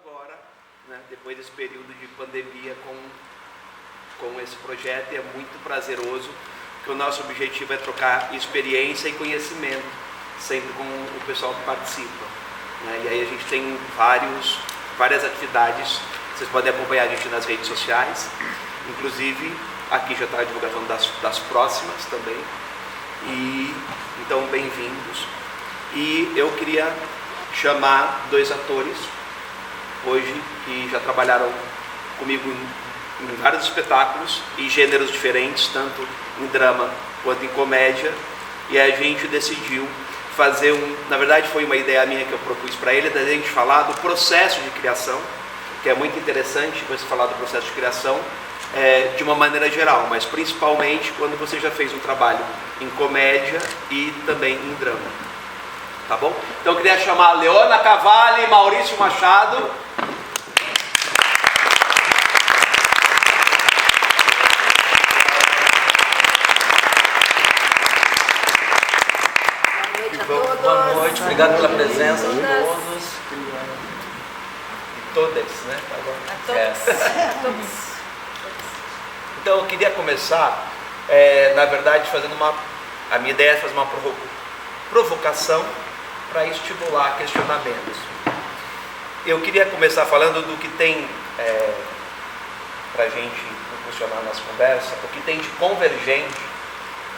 agora, né, depois desse período de pandemia com esse projeto, e é muito prazeroso, que o nosso objetivo é trocar experiência e conhecimento sempre com o pessoal que participa, né? E aí a gente tem várias atividades, vocês podem acompanhar a gente nas redes sociais, inclusive aqui já está a divulgação das próximas também, e então bem-vindos. E eu queria chamar dois atores hoje que já trabalharam comigo em vários espetáculos e gêneros diferentes, tanto em drama quanto em comédia, e a gente decidiu fazer na verdade foi uma ideia minha que eu propus para ele, da gente falar do processo de criação, que é muito interessante você falar do processo de criação de uma maneira geral, mas principalmente quando você já fez um trabalho em comédia e também em drama, tá bom? Então eu queria chamar a Leona Cavalli e Maurício Machado. Boa noite, obrigado pela presença de todos e todas, né? A todos. Então eu queria começar, na verdade, a minha ideia é fazer uma provocação para estimular questionamentos. Eu queria começar falando do que tem, para a gente funcionar nossa conversa, o que tem de convergente,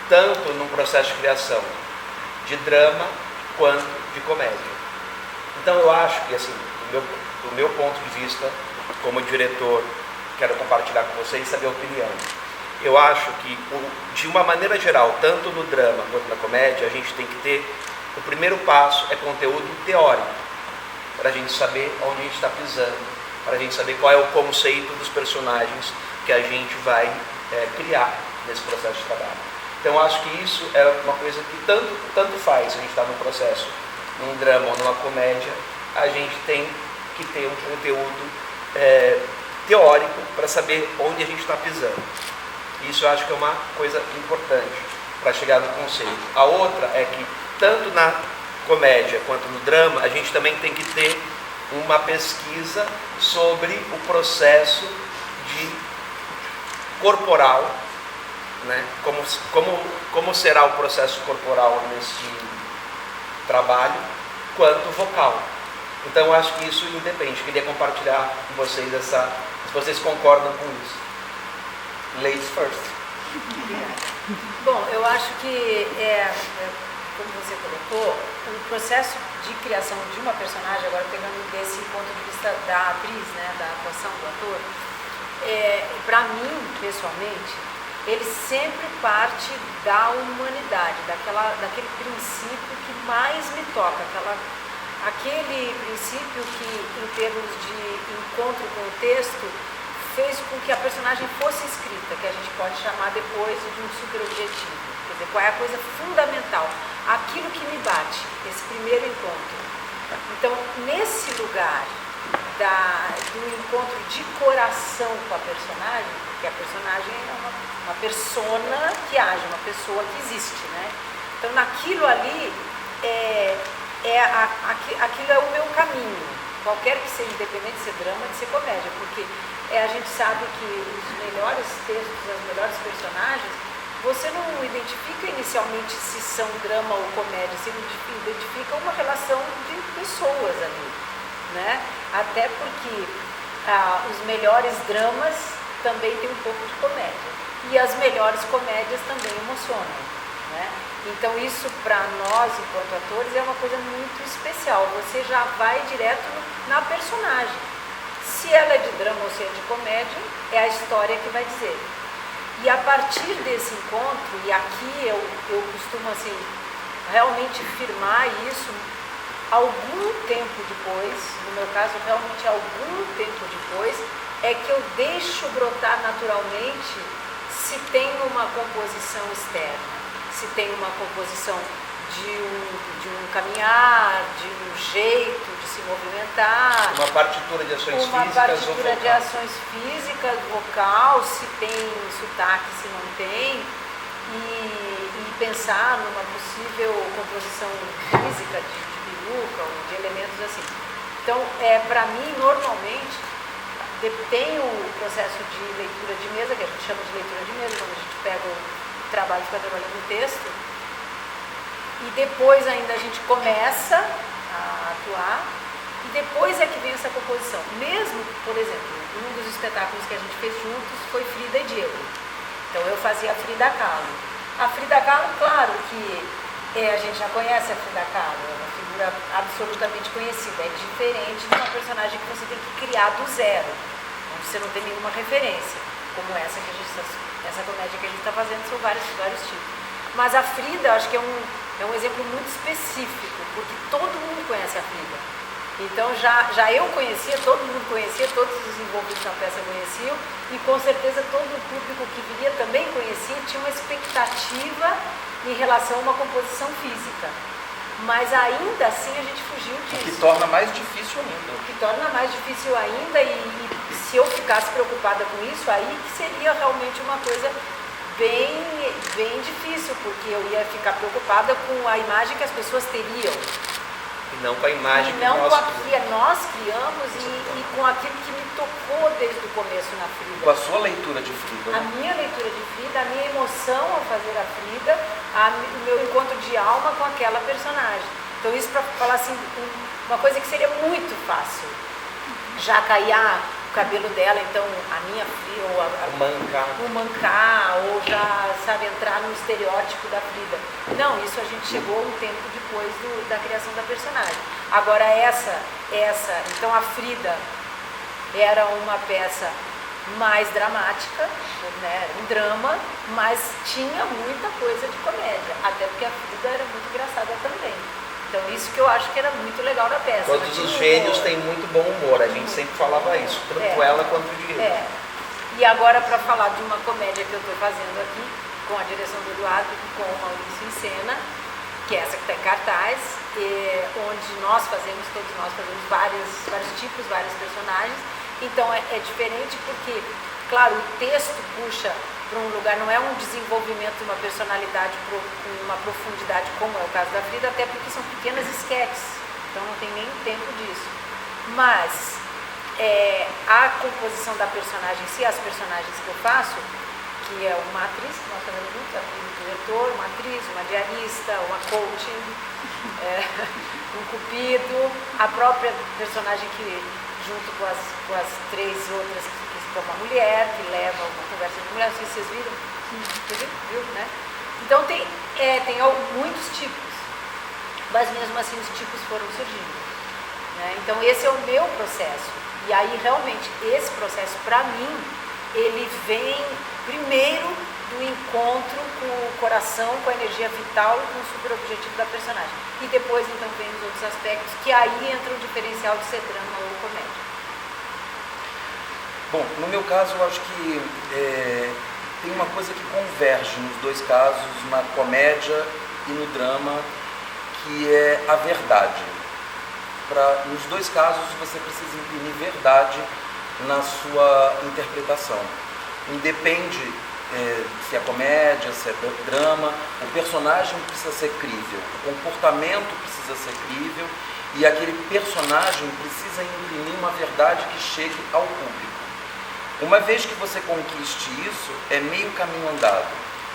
tanto no processo de criação de drama quanto de comédia. Então eu acho que, assim, do meu ponto de vista, como diretor, quero compartilhar com vocês e saber a opinião. Eu acho que, de uma maneira geral, tanto no drama quanto na comédia, a gente tem que ter, o primeiro passo é conteúdo teórico, para a gente saber onde a gente está pisando, para a gente saber qual é o conceito dos personagens que a gente vai criar nesse processo de trabalho. Então eu acho que isso é uma coisa que tanto faz, se a gente está num processo, num drama ou numa comédia, a gente tem que ter um conteúdo teórico para saber onde a gente está pisando. Isso eu acho que é uma coisa importante para chegar no conceito. A outra é que, tanto na comédia quanto no drama, a gente também tem que ter uma pesquisa sobre o processo corporal, né? Como será o processo corporal nesse trabalho, quanto vocal. Então eu acho que isso independe. Queria compartilhar com vocês se vocês concordam com isso. Ladies first. Bom, eu acho que, como você colocou, o processo de criação de uma personagem, agora pegando desse ponto de vista da atriz, né, da atuação do ator, para mim, pessoalmente, ele sempre parte da humanidade, daquele princípio que mais me toca, aquele princípio que, em termos de encontro com o texto, fez com que a personagem fosse escrita, que a gente pode chamar depois de um super objetivo. Quer dizer, qual é a coisa fundamental? Aquilo que me bate, esse primeiro encontro. Então, nesse lugar do encontro de coração com a personagem, porque a personagem é uma persona que age, uma pessoa que existe, né? Então, naquilo ali, aquilo é o meu caminho, qualquer que seja, independente de ser drama, de ser comédia, porque a gente sabe que os melhores textos, as melhores personagens, você não identifica inicialmente se são drama ou comédia, você identifica uma relação de pessoas ali, né? Até porque os melhores dramas também têm um pouco de comédia, e as melhores comédias também emocionam, né? Então isso, para nós, enquanto atores, é uma coisa muito especial. Você já vai direto na personagem. Se ela é de drama ou se é de comédia, é a história que vai dizer. E a partir desse encontro, e aqui eu costumo, assim, realmente firmar isso, algum tempo depois, no meu caso, realmente algum tempo depois, é que eu deixo brotar naturalmente se tem uma composição externa, se tem uma composição de um caminhar, de um jeito de se movimentar. Uma partitura de ações físicas. Uma partitura de ações físicas, vocal, se tem sotaque, se não tem. E pensar numa possível composição física de peruca ou de elementos assim. Então, para mim, normalmente, tem o processo de leitura de mesa, que a gente chama de leitura de mesa, quando a gente pega o trabalho e fica trabalhando o texto, e depois ainda a gente começa a atuar, e depois é que vem essa composição. Mesmo, por exemplo, um dos espetáculos que a gente fez juntos foi Frida e Diego. Então eu fazia a Frida Kahlo. A Frida Kahlo, claro que a gente já conhece a Frida Kahlo, é uma figura absolutamente conhecida, é diferente de uma personagem que você tem que criar do zero, onde você não tem nenhuma referência, como essa comédia que a gente está fazendo, são vários tipos. Mas a Frida, eu acho que é um exemplo muito específico, porque todo mundo conhece a Frida. Então já eu conhecia, todo mundo conhecia, todos os envolvidos na peça conheciam, e com certeza todo o público que viria também conhecia, tinha uma expectativa em relação a uma composição física. Mas ainda assim a gente fugiu disso. O que torna mais difícil ainda. O que torna mais difícil ainda, e se eu ficasse preocupada com isso, aí que seria realmente uma coisa bem difícil, porque eu ia ficar preocupada com a imagem que as pessoas teriam. E não com a imagem que nós criamos e com aquilo que me tocou desde o começo na Frida. Com a sua leitura de Frida. A minha leitura de Frida, a minha emoção ao fazer a Frida, o meu encontro de alma com aquela personagem. Então isso para falar assim, uma coisa que seria muito fácil. Já cair o cabelo dela, então a minha Frida, ou o mancar, ou já, sabe, entrar no estereótipo da Frida. Não, isso a gente chegou um tempo depois da criação da personagem. Agora então a Frida era uma peça mais dramática, né, um drama, mas tinha muita coisa de comédia, até porque a Frida era muito engraçada também. Então isso que eu acho que era muito legal da peça. Todos os gênios têm muito bom humor, a gente sempre falava isso, tanto ela quanto o Diego. E agora, para falar de uma comédia que eu estou fazendo aqui, com a direção do Eduardo e com o Maurício em cena, que é essa que está em cartaz, onde todos nós fazemos vários tipos, vários personagens. Então é diferente porque, claro, o texto puxa para um lugar, não é um desenvolvimento de uma personalidade com uma profundidade como é o caso da Frida, até porque são pequenas esquetes, então não tem nem tempo disso. Mas a composição da personagem em si, as personagens que eu faço, que é uma atriz, que nós fazemos juntos, a atriz, um diretor, uma atriz, uma diarista, uma coaching, um cupido, a própria personagem que, junto com as três outras, que é uma mulher, que leva uma conversa de mulher, não sei se vocês viram. Viu, né? Então tem muitos tipos, mas mesmo assim os tipos foram surgindo. Né? Então esse é o meu processo. E aí realmente esse processo, para mim, ele vem primeiro do encontro com o coração, com a energia vital e com o super objetivo da personagem. E depois então vem os outros aspectos, que aí entra o diferencial de ser drama ou comédia. Bom, no meu caso eu acho que tem uma coisa que converge nos dois casos, na comédia e no drama, que é a verdade. Nos dois casos você precisa imprimir verdade na sua interpretação. Independe se é comédia, se é drama, o personagem precisa ser crível, o comportamento precisa ser crível e aquele personagem precisa imprimir uma verdade que chegue ao público. Uma vez que você conquiste isso, é meio caminho andado.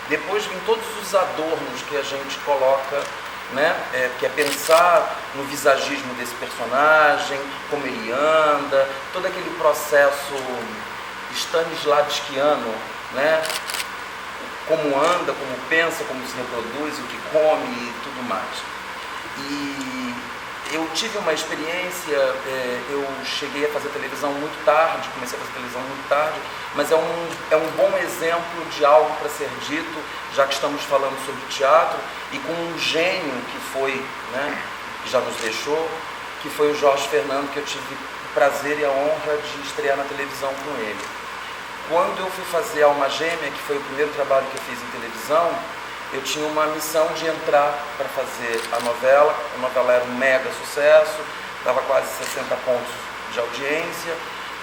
Depois vem todos os adornos que a gente coloca, né? Que é pensar no visagismo desse personagem, como ele anda, todo aquele processo stanislavskiano, né? Como anda, como pensa, como se reproduz, o que come e tudo mais. E eu tive uma experiência, eu cheguei a fazer televisão muito tarde, comecei a fazer televisão muito tarde, mas é um bom exemplo de algo para ser dito, já que estamos falando sobre teatro, e com um gênio que foi, né, que já nos deixou, que foi o Jorge Fernando, que eu tive o prazer e a honra de estrear na televisão com ele. Quando eu fui fazer Alma Gêmea, que foi o primeiro trabalho que eu fiz em televisão, eu tinha uma missão de entrar para fazer a novela era um mega sucesso, dava quase 60 pontos de audiência,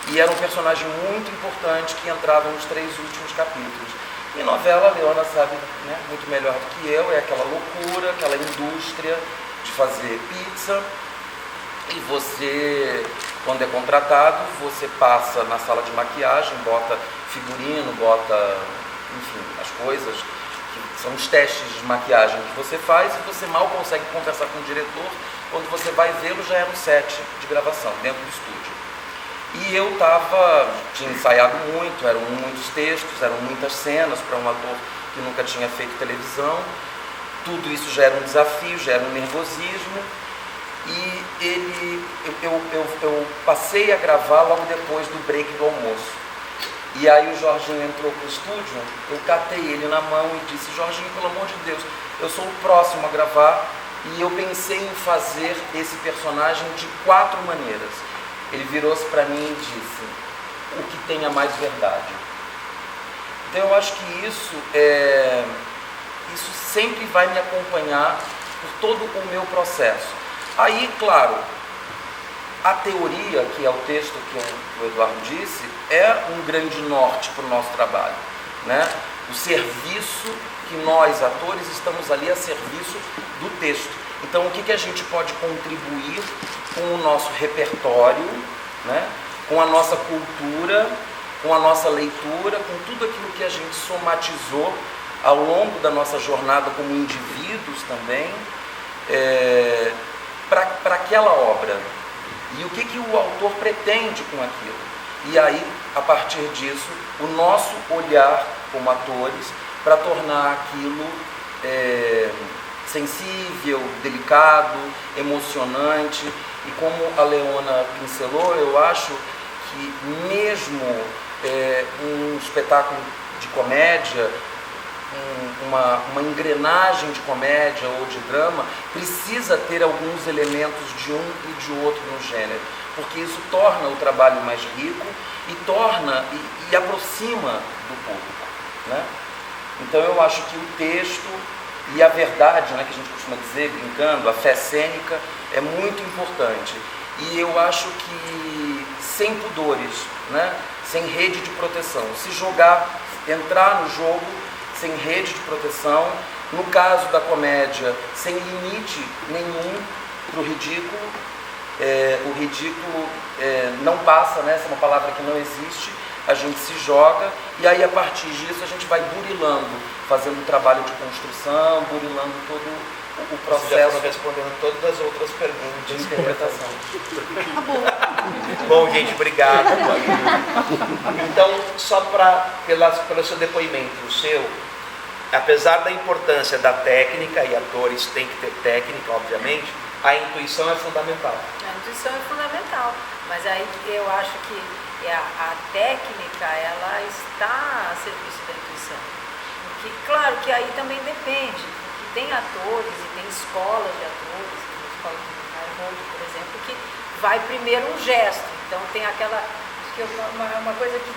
e era um personagem muito importante que entrava nos 3 últimos capítulos. E novela, a Leona sabe, né, muito melhor do que eu, é aquela loucura, aquela indústria de fazer pizza, E você, quando é contratado, você passa na sala de maquiagem, bota figurino, bota, enfim, as coisas, que são os testes de maquiagem que você faz, e você mal consegue conversar com o diretor. Quando você vai vê-lo, já era um set de gravação, dentro do estúdio. E eu tinha ensaiado muito, eram muitos textos, eram muitas cenas para um ator que nunca tinha feito televisão. Tudo isso já era um desafio, já era um nervosismo. E eu passei a gravar logo depois do break do almoço. E aí o Jorginho entrou para o estúdio, eu catei ele na mão e disse: Jorginho, pelo amor de Deus, eu sou o próximo a gravar, e eu pensei em fazer esse personagem de 4 maneiras. Ele virou-se para mim e disse: o que tenha mais verdade. Então eu acho que isso sempre vai me acompanhar por todo o meu processo. Aí, claro, a teoria, que é o texto que o Eduardo disse, é um grande norte para o nosso trabalho, né? O serviço que nós, atores, estamos ali a serviço do texto. Então, o que a gente pode contribuir com o nosso repertório, né? Com a nossa cultura, com a nossa leitura, com tudo aquilo que a gente somatizou ao longo da nossa jornada como indivíduos também, para aquela obra. E o que o autor pretende com aquilo. E aí, a partir disso, o nosso olhar como atores para tornar aquilo sensível, delicado, emocionante. E como a Leona pincelou, eu acho que mesmo um espetáculo de comédia, uma engrenagem de comédia ou de drama, precisa ter alguns elementos de um e de outro no gênero, porque isso torna o trabalho mais rico e aproxima do público, né? Então eu acho que o texto e a verdade, né, que a gente costuma dizer, brincando, a fé cênica, é muito importante. E eu acho que sem pudores, né, sem rede de proteção, se jogar, entrar no jogo sem rede de proteção, no caso da comédia, sem limite nenhum para o ridículo. O ridículo não passa, né? Essa é uma palavra que não existe, a gente se joga, e aí a partir disso a gente vai burilando, fazendo um trabalho de construção, burilando todo o processo. Você já foi respondendo todas as outras perguntas de interpretação. Bom, gente, obrigado. Então, só pelo seu depoimento, apesar da importância da técnica, e atores têm que ter técnica, obviamente, a intuição é fundamental. A intuição é fundamental, mas aí eu acho que a técnica, ela está a serviço da intuição. Porque, claro que aí também depende, porque tem atores e tem escolas de atores, como a escola de Harvard, por exemplo, que vai primeiro um gesto. Então tem acho que uma coisa que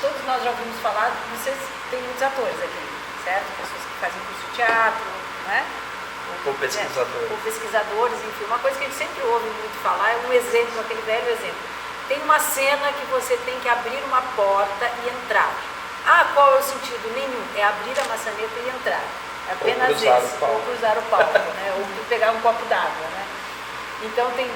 todos nós já ouvimos falar, vocês têm muitos atores aqui, certo? Pessoas que fazem curso de teatro, não é? Ou pesquisadores. Ou pesquisadores, enfim. Uma coisa que a gente sempre ouve muito falar é um exemplo, aquele velho exemplo. Tem uma cena que você tem que abrir uma porta e entrar. Qual é o sentido? Nenhum. É abrir a maçaneta e entrar. É apenas esse. Ou cruzar o palco, né? Ou pegar um copo d'água, né? Então tem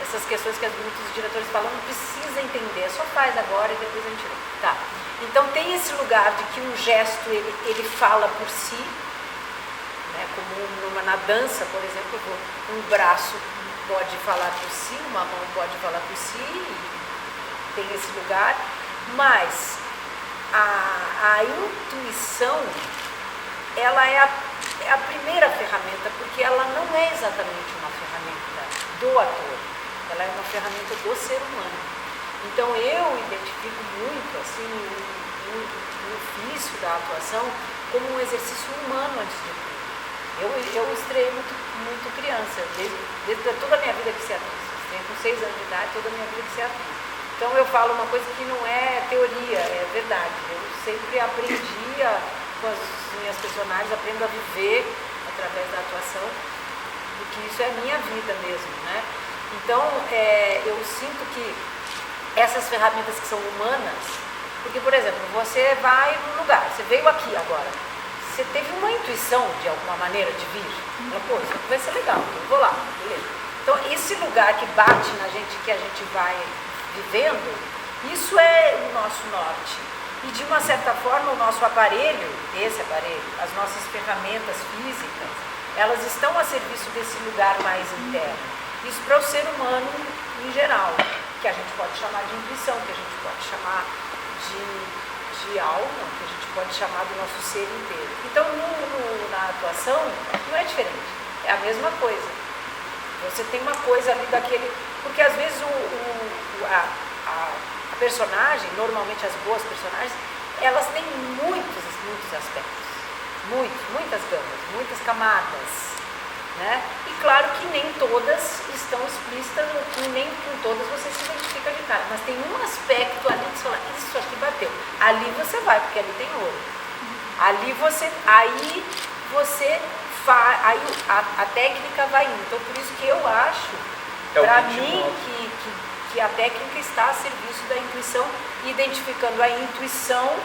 essas questões que muitos diretores falam, não precisa entender, só faz agora e depois a gente vê. Tá. Então tem esse lugar de que um gesto ele fala por si, né? Como na dança, por exemplo, um braço pode falar por si, uma mão pode falar por si, tem esse lugar, mas a intuição, ela é a primeira ferramenta, porque ela não é exatamente uma ferramenta do ator, ela é uma ferramenta do ser humano. Então eu identifico muito assim, o ofício da atuação como um exercício humano antes de tudo. Eu estreiei muito criança, desde toda a minha vida que ser atriz. Estreiei com 6 anos de idade, toda a minha vida que ser atriz. Então eu falo uma coisa que não é teoria, é verdade. Eu sempre aprendi com as minhas personagens, aprendo a viver através da atuação, porque isso é a minha vida mesmo, né? Então eu sinto que essas ferramentas que são humanas, porque, por exemplo, você vai num lugar, você veio aqui agora, você teve uma intuição de alguma maneira de vir, fala, pô, isso aqui vai ser legal, então eu vou lá, beleza. Então, esse lugar que bate na gente, que a gente vai vivendo, isso é o nosso norte. E de uma certa forma, o nosso aparelho, as nossas ferramentas físicas, elas estão a serviço desse lugar mais interno. Isso para o ser humano em geral, que a gente pode chamar de intuição, que a gente pode chamar de alma, que a gente pode chamar do nosso ser inteiro. Então, na atuação, não é diferente, é a mesma coisa. Você tem uma coisa ali daquele... Porque às vezes a personagem, normalmente as boas personagens, elas têm muitos aspectos, muitas gamas, muitas camadas, né? E claro que nem todas estão explícitas, nem com todas você se identifica de cara, mas tem um aspecto ali que você fala, isso aqui bateu, ali você vai, porque ali tem ouro, aí a técnica vai indo. Então por isso que eu acho, para mim, que a técnica está a serviço da intuição, identificando a intuição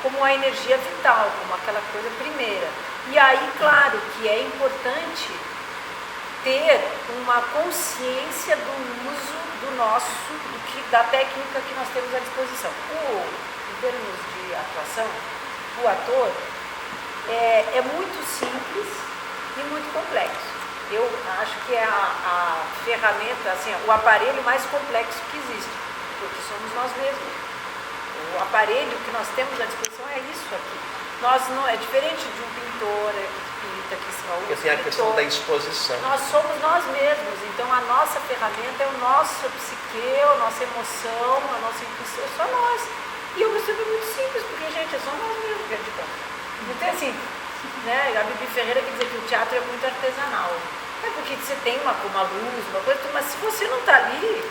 como a energia vital, como aquela coisa primeira. E aí, claro, que é importante ter uma consciência do uso da técnica que nós temos à disposição. Em termos de atuação, o ator é muito simples e muito complexo. Eu acho que é a ferramenta, assim, o aparelho mais complexo que existe, porque somos nós mesmos. O aparelho que nós temos à disposição é isso aqui. Nós não é diferente de um pintor que pinta, que esculpe. Porque tem a questão da exposição. Nós somos nós mesmos, então a nossa ferramenta é o nosso psique, a nossa emoção, a nossa intuição, é só nós. E eu percebo muito simples, porque, gente, é só nós mesmos que a gente conta. Então, assim, né, a Bibi Ferreira quer dizer que o teatro é muito artesanal. É porque você tem uma luz, uma coisa, mas se você não está ali,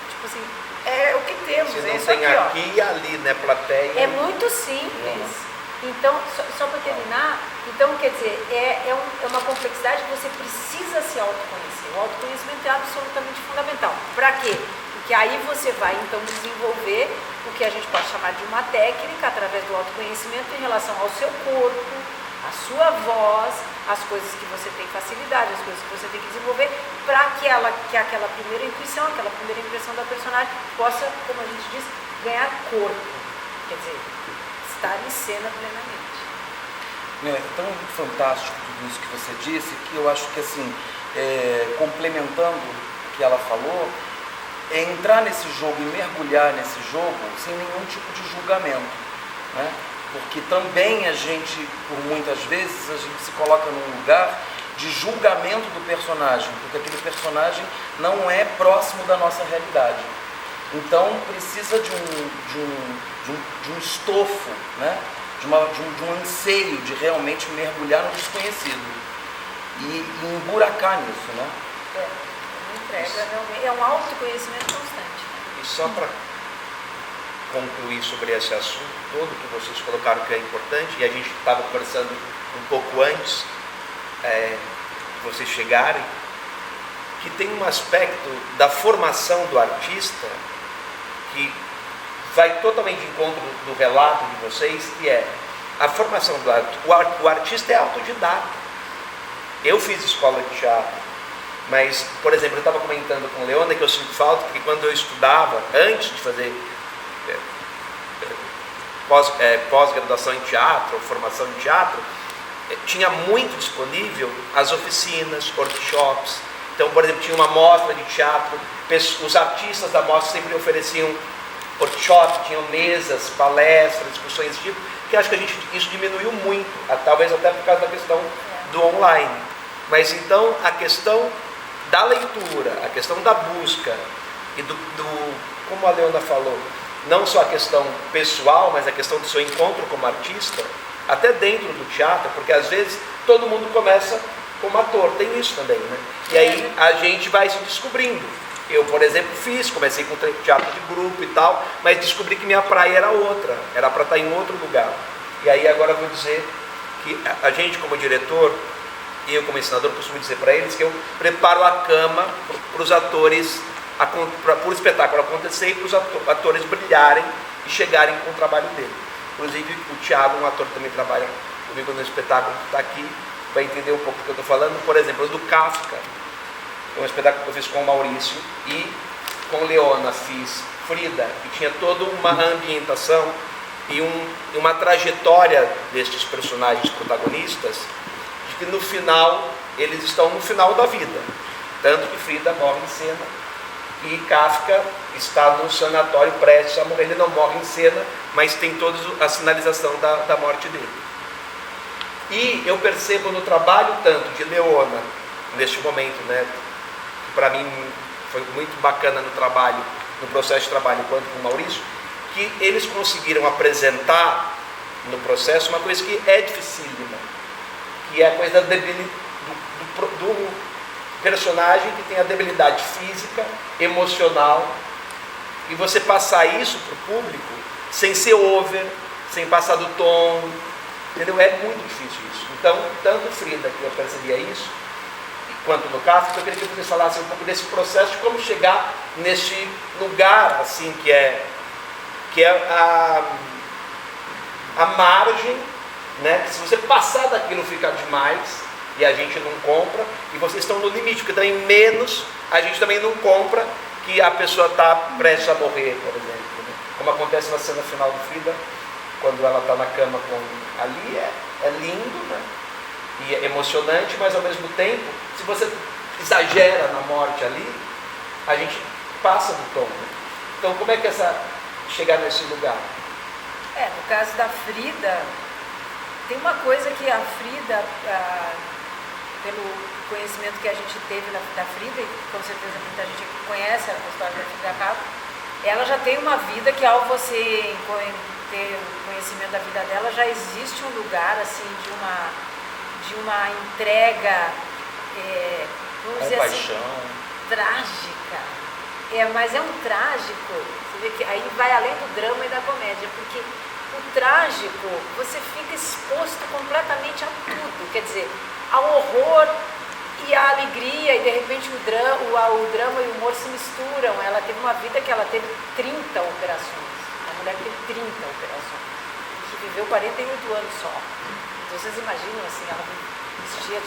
tipo assim, é o que temos. Se não isso tem aqui e ali, né, plateia. É muito simples. Então, só para terminar, então quer dizer, é uma complexidade que você precisa se autoconhecer. O autoconhecimento é absolutamente fundamental. Para quê? Porque aí você vai então desenvolver o que a gente pode chamar de uma técnica através do autoconhecimento em relação ao seu corpo, a sua voz, as coisas que você tem facilidade, as coisas que você tem que desenvolver, para que aquela primeira intuição, aquela primeira impressão da personagem possa, como a gente diz, ganhar corpo. Quer dizer, estar em cena plenamente. É tão fantástico tudo isso que você disse, que eu acho que, assim, complementando o que ela falou, é entrar nesse jogo e mergulhar nesse jogo sem nenhum tipo de julgamento, né? Porque também a gente, por muitas vezes, a gente se coloca num lugar de julgamento do personagem, porque aquele personagem não é próximo da nossa realidade. Então precisa de um estofo, né? de um anseio de realmente mergulhar no desconhecido e emburacar nisso, né? Uma entrega, realmente, é um autoconhecimento constante. E só para concluir sobre esse assunto todo que vocês colocaram que é importante, e a gente estava conversando um pouco antes de vocês chegarem, que tem um aspecto da formação do artista que vai totalmente de encontro do relato de vocês, que é a formação do artista. O artista é autodidata. Eu fiz escola de teatro, mas, por exemplo, eu estava comentando com o Leona que eu sinto falta, porque quando eu estudava, antes de fazer pós-graduação em teatro, formação em teatro, tinha muito disponível as oficinas, workshops. Então, por exemplo, tinha uma mostra de teatro, os artistas da mostra sempre ofereciam workshop, tinham mesas, palestras, discussões desse tipo, que acho que isso diminuiu muito, talvez até por causa da questão do online. Mas então a questão da leitura, a questão da busca e como a Leona falou, não só a questão pessoal, mas a questão do seu encontro como artista, até dentro do teatro, porque às vezes todo mundo começa como ator, tem isso também, né? E aí a gente vai se descobrindo. Eu, por exemplo, comecei com teatro de grupo e tal, mas descobri que minha praia era outra, era para estar em outro lugar. E aí agora eu vou dizer que a gente como diretor, e eu como ensinador, costumo dizer para eles que eu preparo a cama para os atores, para o espetáculo acontecer e para os atores brilharem e chegarem com o trabalho dele. Inclusive o Thiago, um ator que também trabalha comigo no espetáculo, que está aqui, vai entender um pouco do que eu estou falando. Por exemplo, do Kafka. um espetáculo que eu fiz com o Maurício, e com Leona fiz Frida, que tinha toda uma ambientação e uma trajetória destes personagens protagonistas, de que no final, eles estão no final da vida. Tanto que Frida morre em cena e Kafka está no sanatório prestes a morrer. Ele não morre em cena, mas tem toda a sinalização da morte dele. E eu percebo no trabalho tanto de Leona, neste momento, né, que para mim foi muito bacana no trabalho, no processo de trabalho, quanto com o Maurício, que eles conseguiram apresentar no processo uma coisa que é dificílima, que é a coisa do personagem que tem a debilidade física, emocional, e você passar isso para o público sem ser over, sem passar do tom, entendeu? É muito difícil isso. Então, tanto Frida, que eu percebia isso, quanto no Kafka, eu queria que vocês falassem um pouco desse processo de como chegar nesse lugar, assim, que é a margem, né? Que se você passar daquilo fica demais e a gente não compra, e vocês estão no limite, porque também menos a gente também não compra que a pessoa está prestes a morrer, por exemplo, né? Como acontece na cena final do Frida, quando ela está na cama com ali, é lindo, né? E é emocionante, mas ao mesmo tempo, se você exagera na morte ali, a gente passa do tom, né? Então, como é que chegar nesse lugar? No caso da Frida, tem uma coisa que a Frida, pelo conhecimento que a gente teve da Frida, e com certeza muita gente aqui conhece a história da Frida Kahlo, ela já tem uma vida que, ao você ter conhecimento da vida dela, já existe um lugar assim de uma entrega, vamos dizer assim, trágica. Mas é um trágico, você vê que aí vai além do drama e da comédia, porque o trágico, você fica exposto completamente a tudo, quer dizer, ao horror e à alegria, e de repente o drama e o humor se misturam. Ela teve uma vida que ela teve 30 operações, a mulher teve 30 operações, que viveu 48 anos só. Então vocês imaginam assim, ela tinha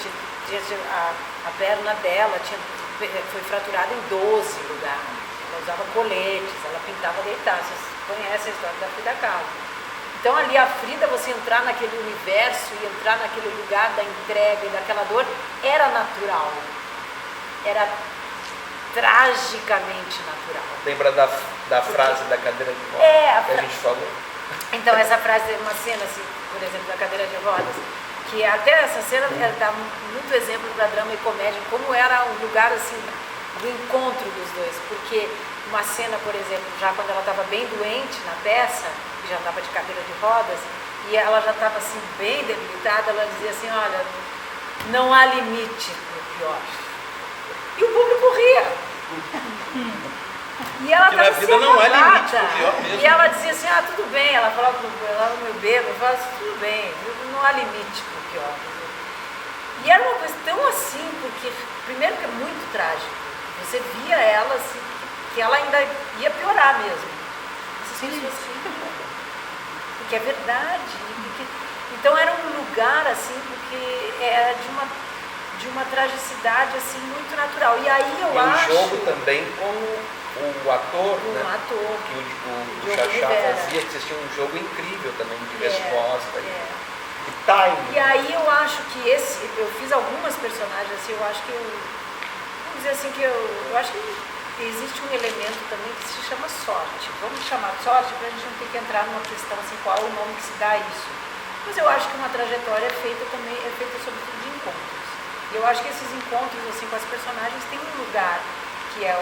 a perna dela foi fraturada em 12 lugares, ela usava coletes, ela pintava deitar. Vocês conhecem a história da Frida Kahlo. Então ali a Frida, você entrar naquele universo e entrar naquele lugar da entrega e daquela dor, era natural, era tragicamente natural. Lembra da frase da cadeira de rodas que a gente falou? Então essa frase é uma cena assim, por exemplo, da cadeira de rodas, que até essa cena dá muito exemplo para drama e comédia, como era um lugar assim do encontro dos dois, porque uma cena, por exemplo, já quando ela estava bem doente na peça, que já estava de cadeira de rodas, e ela já estava assim bem debilitada, ela dizia assim, olha, não há limite para o pior. E o público ria. E ela estava assim, não há limite pro pior mesmo. E ela dizia assim, tudo bem, ela falava no meu bêbado, eu falava assim, tudo bem, não há limite para o pior. E era uma coisa tão assim, porque primeiro que é muito trágico, você via ela assim, que ela ainda ia piorar mesmo. Essas pessoas porque é verdade. Então era um lugar assim, porque era de uma tragicidade assim, muito natural. E aí eu acho... E o jogo também com o ator, né? Ator, que o Xaxá fazia, que vocês tinham um jogo incrível também, de resposta. E time. E aí eu acho que eu fiz algumas personagens assim, eu acho que vamos dizer assim, que eu acho que existe um elemento também que se chama sorte. Vamos chamar de sorte para a gente não ter que entrar numa questão assim, qual é o nome que se dá a isso. Mas eu acho que uma trajetória é feita sobretudo de encontros. E eu acho que esses encontros assim, com as personagens têm um lugar que é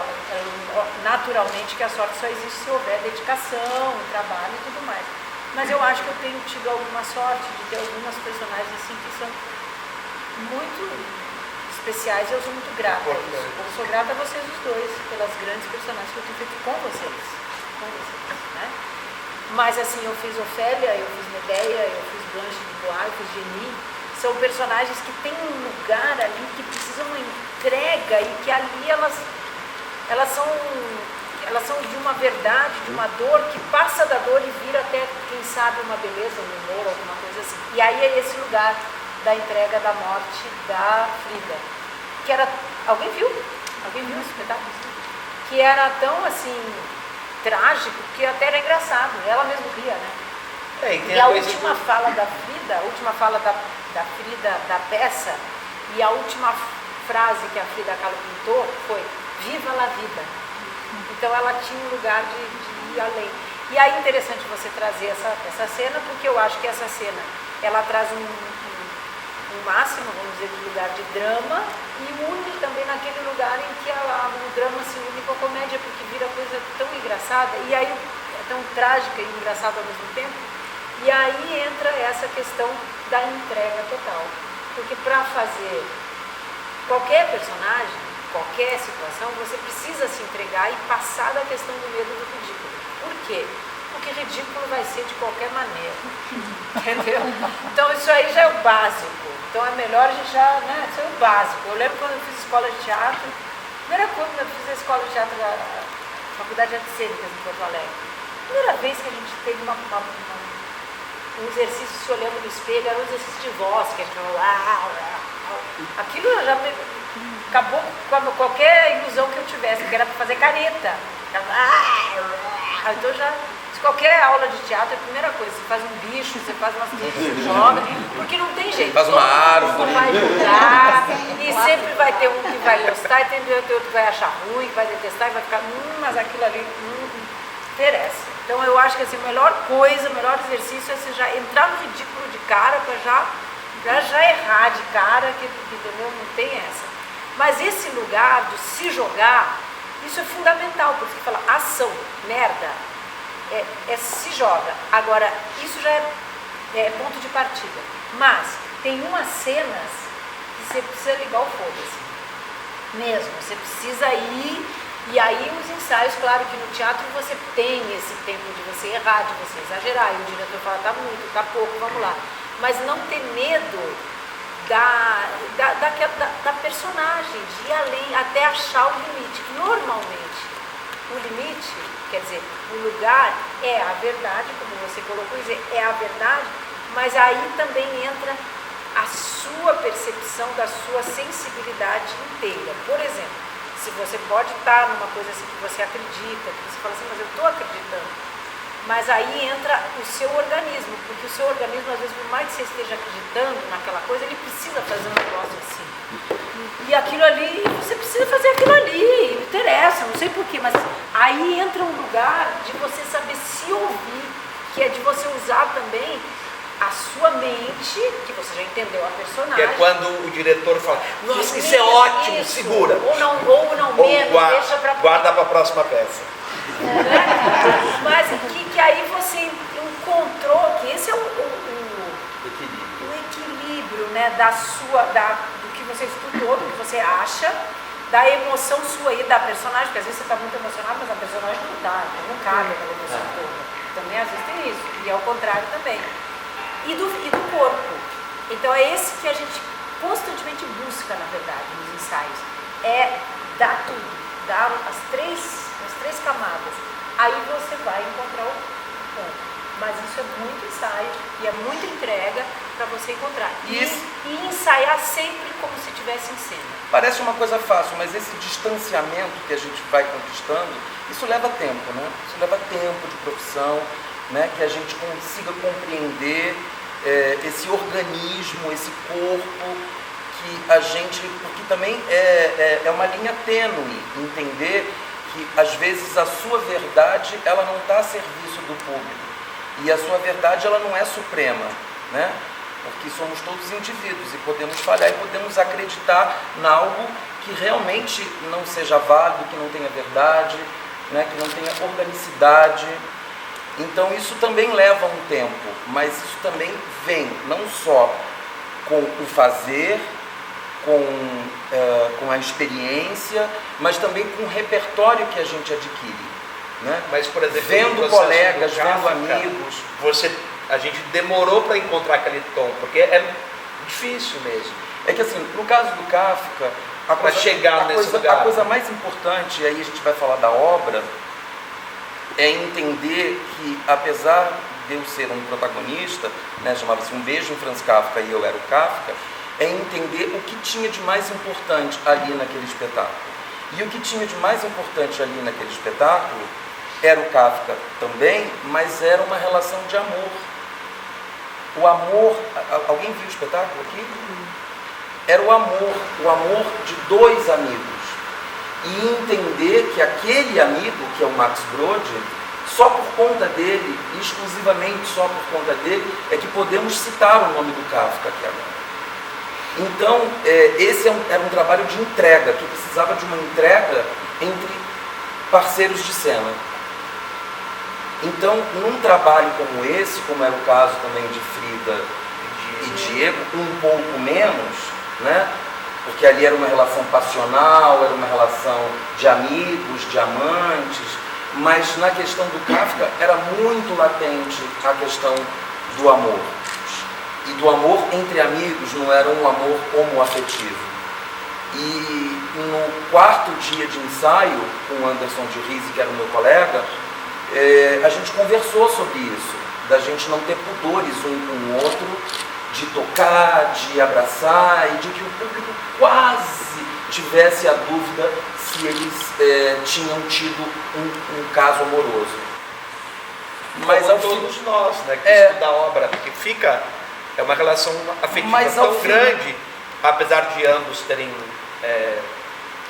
naturalmente que a sorte só existe se houver dedicação, trabalho e tudo mais. Mas eu acho que eu tenho tido alguma sorte de ter algumas personagens assim que são muito especiais, e eu sou muito grata a isso. Eu sou grata a vocês os dois, pelas grandes personagens que eu tenho feito com vocês, né? Mas assim, eu fiz Ofélia, eu fiz Medeia, eu fiz Blanche de Bois, eu fiz Genie. São personagens que têm um lugar ali, que precisam uma entrega, e que ali elas são de uma verdade, de uma dor, que passa da dor e vira até, quem sabe, uma beleza, um humor, alguma coisa assim. E aí é esse lugar da entrega da morte da Frida, que era... Alguém viu? Alguém viu esse espetáculo? Que era tão assim, trágico, que até era engraçado. Ela mesma ria, né? E a última fala da Frida, da peça, e a última frase que a Frida Kahlo pintou foi: viva la vida. Então ela tinha um lugar de ir além. E aí é interessante você trazer essa cena, porque eu acho que essa cena, ela traz um máximo, vamos dizer, de lugar de drama, e une também naquele lugar em que o drama se une com a comédia, porque vira coisa tão engraçada, e aí é tão trágica e engraçada ao mesmo tempo. E aí entra essa questão da entrega total. Porque para fazer qualquer personagem, qualquer situação, você precisa se entregar e passar da questão do medo do ridículo. Por quê? Porque ridículo vai ser de qualquer maneira. Entendeu? Então isso aí já é o básico. Então é melhor a gente já, né? Isso é o básico. Eu lembro quando eu fiz escola de teatro, primeira coisa que eu fiz a escola de teatro da Faculdade de Artes Cênicas em Porto Alegre. Primeira vez que a gente teve um exercício se olhando no espelho, era um exercício de voz, que a gente falava, aquilo já acabou com qualquer ilusão que eu tivesse, que era para fazer careta. Então já, qualquer aula de teatro, é a primeira coisa, você faz um bicho, você faz umas coisas, você joga, porque não tem jeito. Faz uma árvore. Vai jogar, e sempre vai ter um que vai gostar, e tem outro que vai achar ruim, que vai detestar, e vai ficar, mas aquilo ali interessa. Então eu acho que assim, a melhor coisa, o melhor exercício é você já entrar no ridículo de cara para já errar de cara, que entendeu? Não tem essa. Mas esse lugar de se jogar, isso é fundamental, porque fala ação, merda, é se joga. Agora, isso já é ponto de partida. Mas tem umas cenas que você precisa ligar o foda-se. Mesmo, você precisa ir. E aí os ensaios, claro que no teatro você tem esse tempo de você errar, de você exagerar, e o diretor fala, tá muito, tá pouco, vamos lá. Mas não ter medo da personagem, de ir além, até achar o limite. Normalmente, o limite, quer dizer, o lugar é a verdade, como você colocou, é a verdade, mas aí também entra a sua percepção da sua sensibilidade inteira. Por exemplo, se você pode estar numa coisa assim que você acredita, que você fala assim, mas eu estou acreditando. Mas aí entra o seu organismo, porque o seu organismo, às vezes, por mais que você esteja acreditando naquela coisa, ele precisa fazer um negócio assim. E aquilo ali, você precisa fazer aquilo ali, não interessa, não sei porquê, mas aí entra um lugar de você saber se ouvir, que é de você usar também a sua mente, que você já entendeu a personagem. Que é quando o diretor fala, nossa, isso é ótimo, isso, segura. Ou não menos, deixa para... Guarda para a próxima peça. Mas que aí você encontrou, que esse é o equilíbrio, né, do que você estudou, do que você acha, da emoção sua e da personagem, porque às vezes você está muito emocionado, mas a personagem não está, não cabe aquela emoção toda. Também às vezes tem isso, e ao contrário também. E do corpo. Então é esse que a gente constantemente busca, na verdade, nos ensaios. É dar tudo, dar as três camadas. Aí você vai encontrar o ponto. Mas isso é muito ensaio e é muita entrega para você encontrar. E ensaiar sempre como se estivesse em cena. Parece uma coisa fácil, mas esse distanciamento que a gente vai conquistando, isso leva tempo, né? Isso leva tempo de profissão, né? Que a gente consiga compreender esse organismo, esse corpo, que a gente, porque também é uma linha tênue, entender que às vezes a sua verdade, ela não está a serviço do público, e a sua verdade, ela não é suprema, né? Porque somos todos indivíduos e podemos falhar e podemos acreditar em algo que realmente não seja válido, que não tenha verdade, né? Que não tenha organicidade. Então isso também leva um tempo, mas isso também vem não só com o fazer, com a experiência, mas também com o repertório que a gente adquire, né? Mas, por exemplo, vendo colegas, vendo amigos. A gente demorou para encontrar aquele tom, porque é difícil mesmo. É que assim, no caso do Kafka, a coisa mais importante, e aí a gente vai falar da obra, é entender que, apesar de eu ser um protagonista, né, chamava-se Um Beijo em Franz Kafka e eu era o Kafka, é entender o que tinha de mais importante ali naquele espetáculo. E o que tinha de mais importante ali naquele espetáculo era o Kafka também, mas era uma relação de amor. O amor... Alguém viu o espetáculo aqui? Era o amor de dois amigos. E entender que aquele amigo, que é o Max Brod, só por conta dele, exclusivamente só por conta dele, é que podemos citar o nome do Kafka aqui agora. Então, esse era um trabalho de entrega, que precisava de uma entrega entre parceiros de cena. Então, num trabalho como esse, como era o caso também de Frida e Diego, um pouco menos, né? Porque ali era uma relação passional, era uma relação de amigos, de amantes, mas na questão do Kafka era muito latente a questão do amor. E do amor entre amigos, não era um amor homoafetivo. E no quarto dia de ensaio, com o Anderson de Rize, que era o meu colega, a gente conversou sobre isso, da gente não ter pudores um com o outro, de tocar, de abraçar, e de que o público quase tivesse a dúvida se eles tinham tido um caso amoroso. Mas a todos nós, né, que estudam a obra, porque fica... É uma relação afetiva tão grande, apesar de ambos terem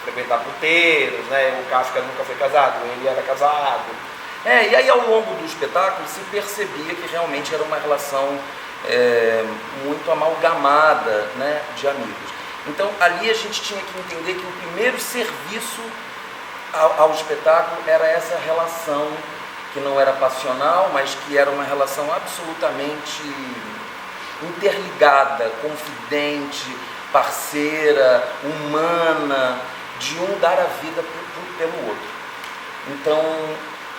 frequentado puteiros, né? O Kafka nunca foi casado, ele era casado. E aí ao longo do espetáculo se percebia que realmente era uma relação muito amalgamada, né, de amigos. Então ali a gente tinha que entender que o primeiro serviço ao espetáculo era essa relação, que não era passional, mas que era uma relação absolutamente interligada, confidente, parceira, humana, de um dar a vida pelo outro. Então,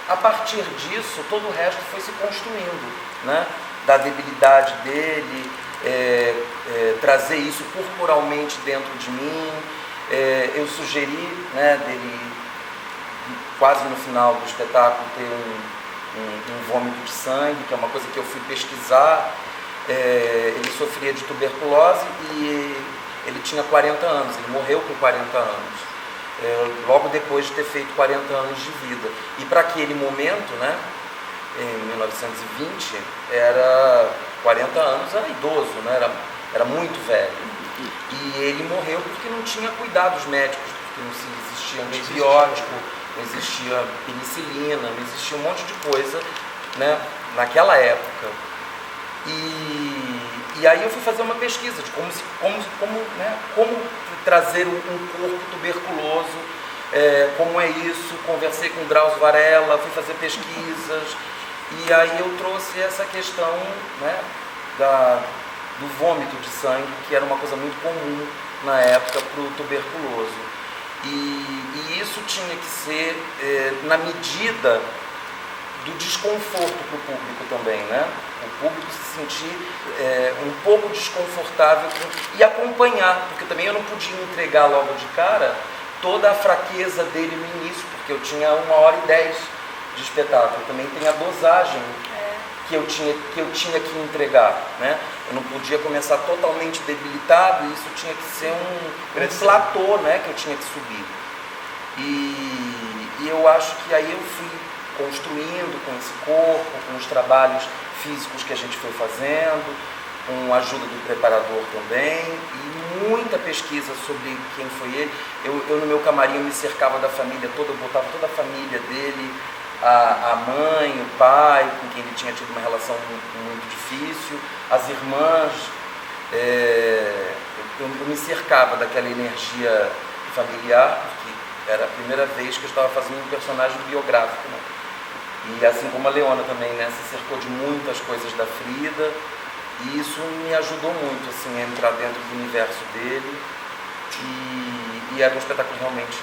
a partir disso, todo o resto foi se construindo, né? Da debilidade dele, trazer isso corporalmente dentro de mim. Eu sugeri, né, dele, quase no final do espetáculo, ter um vômito de sangue, que é uma coisa que eu fui pesquisar. Ele sofria de tuberculose e ele tinha 40 anos, ele morreu com 40 anos, logo depois de ter feito 40 anos de vida. E para aquele momento, né, em 1920, 40 anos era idoso, né, era muito velho. E ele morreu porque não tinha cuidados médicos, porque não existia antibiótico, não existia penicilina, não existia um monte de coisa, né, naquela época. E aí eu fui fazer uma pesquisa de como trazer um corpo tuberculoso, como é isso, conversei com o Drauzio Varela, fui fazer pesquisas, e aí eu trouxe essa questão, né, do vômito de sangue, que era uma coisa muito comum na época para o tuberculoso. E isso tinha que ser na medida do desconforto para o público também, né? O público se sentir um pouco desconfortável e acompanhar, porque também eu não podia entregar logo de cara toda a fraqueza dele no início, porque eu tinha 1h10 de espetáculo, também tem a dosagem que eu tinha que entregar, né? Eu não podia começar totalmente debilitado, isso tinha que ser um platô, né, que eu tinha que subir. E eu acho que aí eu fui construindo com esse corpo, com os trabalhos físicos que a gente foi fazendo, com a ajuda do preparador também, e muita pesquisa sobre quem foi ele. Eu no meu camarim me cercava da família toda, eu botava toda a família dele, a mãe, o pai, com quem ele tinha tido uma relação muito difícil, as irmãs. Eu me cercava daquela energia familiar, porque era a primeira vez que eu estava fazendo um personagem biográfico, né? E assim como a Leona também, né, se cercou de muitas coisas da Frida, e isso me ajudou muito, assim, a entrar dentro do universo dele, e era um espetáculo realmente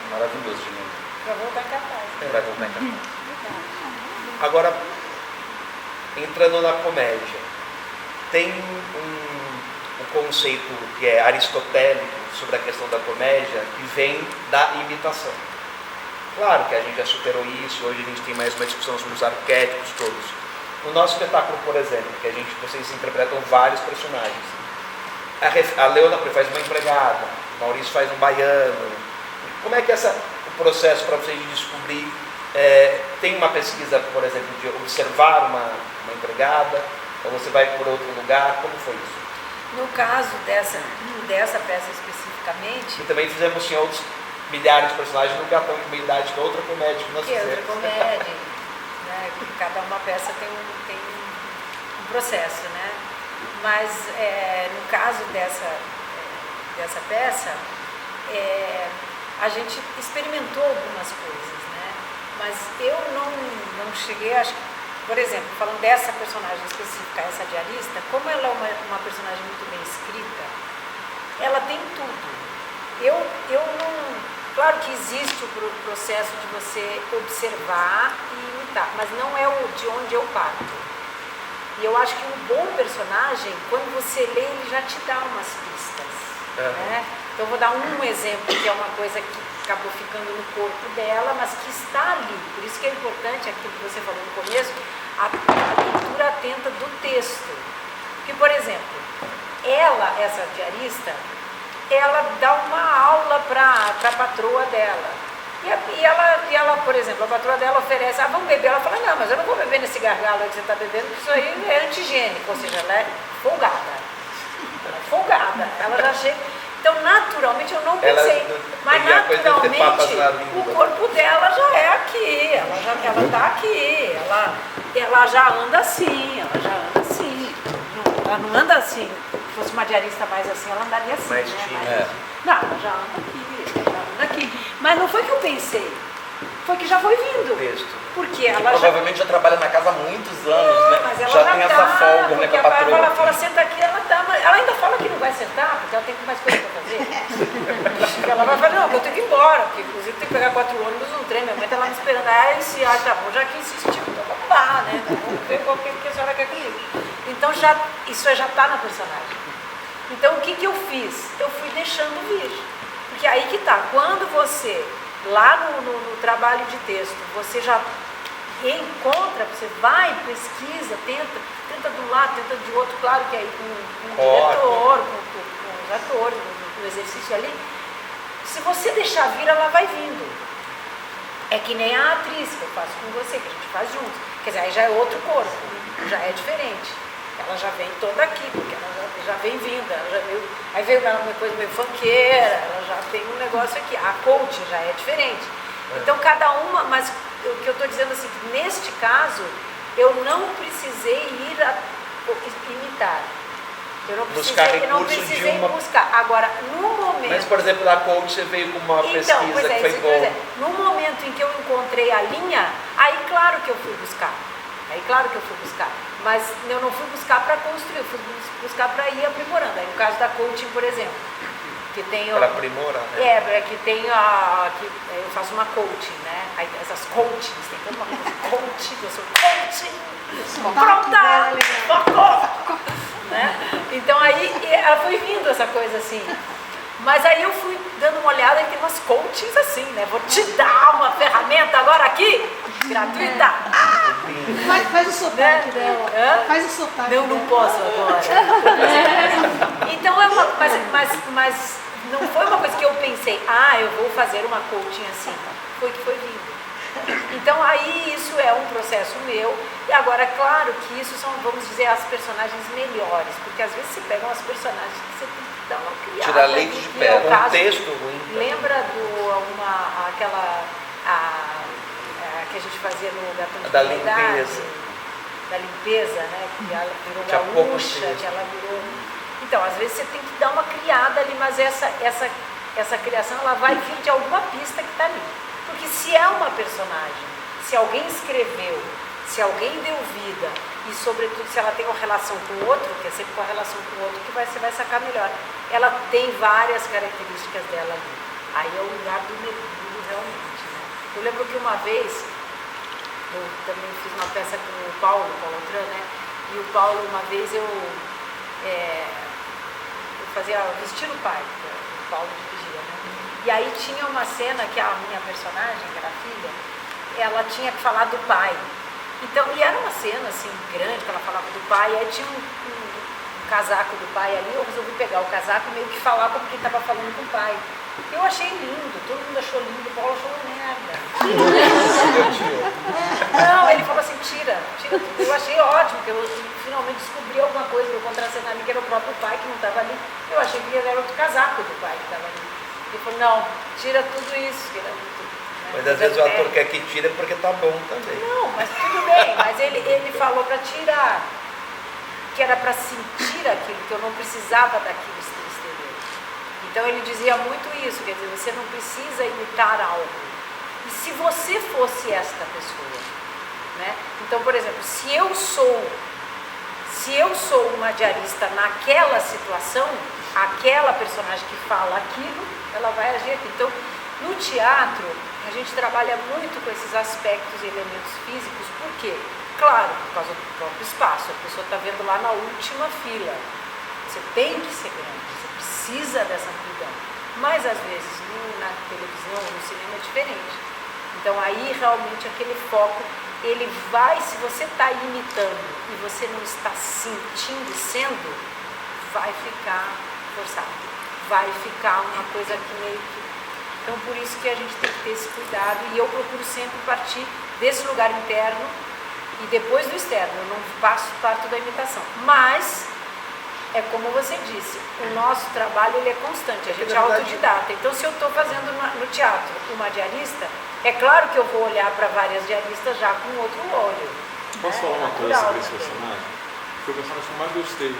maravilhoso de mim. Vai voltar em cartaz. Vai voltar em cartaz. Agora, entrando na comédia, tem um conceito que é aristotélico sobre a questão da comédia, que vem da imitação. Claro que a gente já superou isso, hoje a gente tem mais uma discussão sobre os arquétipos todos. No nosso espetáculo, por exemplo, que vocês interpretam vários personagens. A Leona faz uma empregada, o Maurício faz um baiano, Como é que é o processo para vocês descobrir? Tem uma pesquisa, por exemplo, de observar uma empregada, ou você vai por outro lugar? Como foi isso? No caso dessa peça especificamente... E também tinha outros milhares de personagens no Gatão de Meia-Idade, que é outra comédia que nós Que é outra fizemos. comédia, né? Cada uma peça tem um processo, né? Mas no caso dessa peça, a gente experimentou algumas coisas, né? Mas eu não cheguei, acho que, por exemplo, falando dessa personagem específica, essa diarista, como ela é uma personagem muito bem escrita, ela tem tudo. Eu não... Claro que existe o processo de você observar e imitar, mas não é o de onde eu parto. E eu acho que um bom personagem, quando você lê, ele já te dá umas pistas. Né? Então eu vou dar um exemplo, que é uma coisa que acabou ficando no corpo dela, mas que está ali. Por isso que é importante aquilo que você falou no começo, a leitura atenta do texto. Porque, por exemplo, essa diarista, ela dá uma aula para a patroa dela. E ela, por exemplo, a patroa dela oferece, vamos beber. Ela fala, não, mas eu não vou beber nesse gargalo aí que você está bebendo, porque isso aí é antigênico, ou seja, ela é folgada. Ela já chega... Então, naturalmente, eu não pensei, mas naturalmente, o corpo dela já é aqui, ela está aqui, ela já anda assim, ela não anda assim. Se fosse uma diarista mais assim, ela andaria assim, mais né? Não, ela já anda aqui, Mas não foi que eu pensei, foi que já foi vindo. Texto. Porque ela provavelmente já trabalha na casa há muitos anos, né? Mas ela já tem essa folga, né, com a patroa. Ela fala, senta aqui, ela ainda fala que não vai sentar, porque ela tem mais coisa para fazer. Ela vai falar, não, eu tenho que ir embora, porque inclusive tem que pegar 4 ônibus, um trem, minha mãe está lá me esperando. Tá bom, já que insistiu, então vamos lá, né? Vamos ver qual que a senhora quer comigo. Então isso já está na personagem. Então o que eu fiz? Eu fui deixando vir. Porque aí que tá, quando você, lá no trabalho de texto, você já encontra, você vai, pesquisa, tenta de um lado, tenta de outro, claro que aí com o diretor, com os atores, no exercício ali, se você deixar vir, ela vai vindo. É que nem a atriz que eu faço com você, que a gente faz juntos. Quer dizer, aí já é outro corpo, já é diferente. Ela já vem toda aqui, porque ela já vem vindo, aí veio uma coisa meio funkeira, ela já tem um negócio aqui. A coaching já é diferente. Então cada uma, mas o que eu estou dizendo assim, que neste caso, eu não precisei ir imitar. Eu não precisei buscar. Agora, no momento... Mas, por exemplo, na coach você veio com uma pesquisa que foi boa. No momento em que eu encontrei a linha, aí claro que eu fui buscar. Mas eu não fui buscar para construir, eu fui buscar para ir aprimorando. Aí no caso da coaching, por exemplo, que tem... Para aprimorar, né? Que tem eu faço uma coaching, né? Aí essas coachings, tem toda uma coisa, coaching, eu sou coaching, pronta, né? Então aí ela foi vindo essa coisa assim. Mas aí eu fui dando uma olhada e tem umas coachings assim, né? Vou te dar uma ferramenta agora aqui, gratuita. Faz o sotaque dela. Faz o sotaque dela. Não posso agora. Então mas não foi uma coisa que eu pensei, eu vou fazer uma coaching assim. Foi que foi vindo. Então aí isso é um processo meu. E agora, claro que isso são, vamos dizer, as personagens melhores. Porque às vezes você pega umas personagens que você tem que dar uma criada. Tirar leite de pedra, um texto ruim. Lembra aquela que a gente fazia no Gatão de Da Meia-Idade? limpeza. Da limpeza, né? Que ela virou gaúcha, que ela virou... Então, às vezes você tem que dar uma criada ali, mas essa criação ela vai vir de alguma pista que está ali. Porque se é uma personagem, se alguém escreveu, se alguém deu vida, e sobretudo se ela tem uma relação com o outro, que é sempre com a relação com o outro que você vai sacar melhor. Ela tem várias características dela ali. Aí é o lugar do mergulho realmente, né? Eu lembro que uma vez, eu também fiz uma peça com o Paulo Tran, né? E o Paulo, uma vez eu fazia vestir o pai, que o Paulo dirigia, né? E aí tinha uma cena que a minha personagem, que era a filha, ela tinha que falar do pai. Então, e era uma cena assim grande, que ela falava do pai, e aí tinha um casaco do pai ali, eu resolvi pegar o casaco e meio que falar porque estava falando com o pai. Eu achei lindo, todo mundo achou lindo, o Paulo achou uma merda. Não, ele falou assim, tira tudo. Eu achei ótimo, porque eu finalmente descobri alguma coisa do contracenar ali, que era o próprio pai que não estava ali. Eu achei que era outro casaco do pai que estava ali. Ele falou, não, tira tudo isso, que era muito... Mas às vezes o ator quer que tire porque tá bom também. Não, mas tudo bem, mas ele falou para tirar, que era para sentir aquilo, que eu não precisava daquilo exterior. Então ele dizia muito isso, quer dizer, você não precisa imitar algo. E se você fosse esta pessoa, né? Então, por exemplo, se eu sou uma diarista naquela situação, aquela personagem que fala aquilo, ela vai agir aqui. Então, no teatro, a gente trabalha muito com esses aspectos e elementos físicos, por quê? Claro, por causa do próprio espaço, a pessoa está vendo lá na última fila. Você tem que ser grande, você precisa dessa amplidão. Mas, às vezes, na televisão, no cinema é diferente. Então, aí, realmente, aquele foco, ele vai, se você está imitando e você não está sentindo e sendo, vai ficar forçado. Vai ficar uma coisa que meio que... Então, por isso que a gente tem que ter esse cuidado. E eu procuro sempre partir desse lugar interno e depois do externo. Eu não parto da imitação. Mas... é como você disse, o nosso trabalho ele é constante, a gente é autodidata. Então, se eu estou fazendo no teatro uma diarista, é claro que eu vou olhar para várias diaristas já com outro olho. Posso falar uma coisa sobre esse personagem? Foi o personagem que eu mais gostei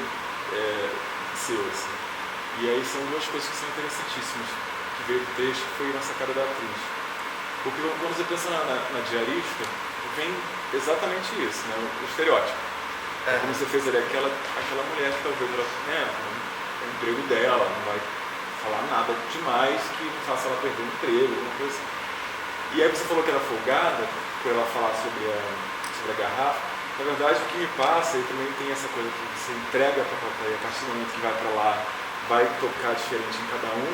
seu, assim. E aí são duas coisas que são interessantíssimas, que veio do texto, que foi na sacada da atriz. Porque quando você pensa na diarista, vem exatamente isso, né? O estereótipo. Como você fez ali, aquela mulher que talvez ela, o emprego dela, não vai falar nada demais que faça ela perder o emprego, alguma coisa assim. E aí você falou que era folgada, por ela falar sobre a garrafa. Na verdade, o que me passa, e também tem essa coisa que você entrega para a plateia, a partir do momento que vai para lá, vai tocar diferente em cada um,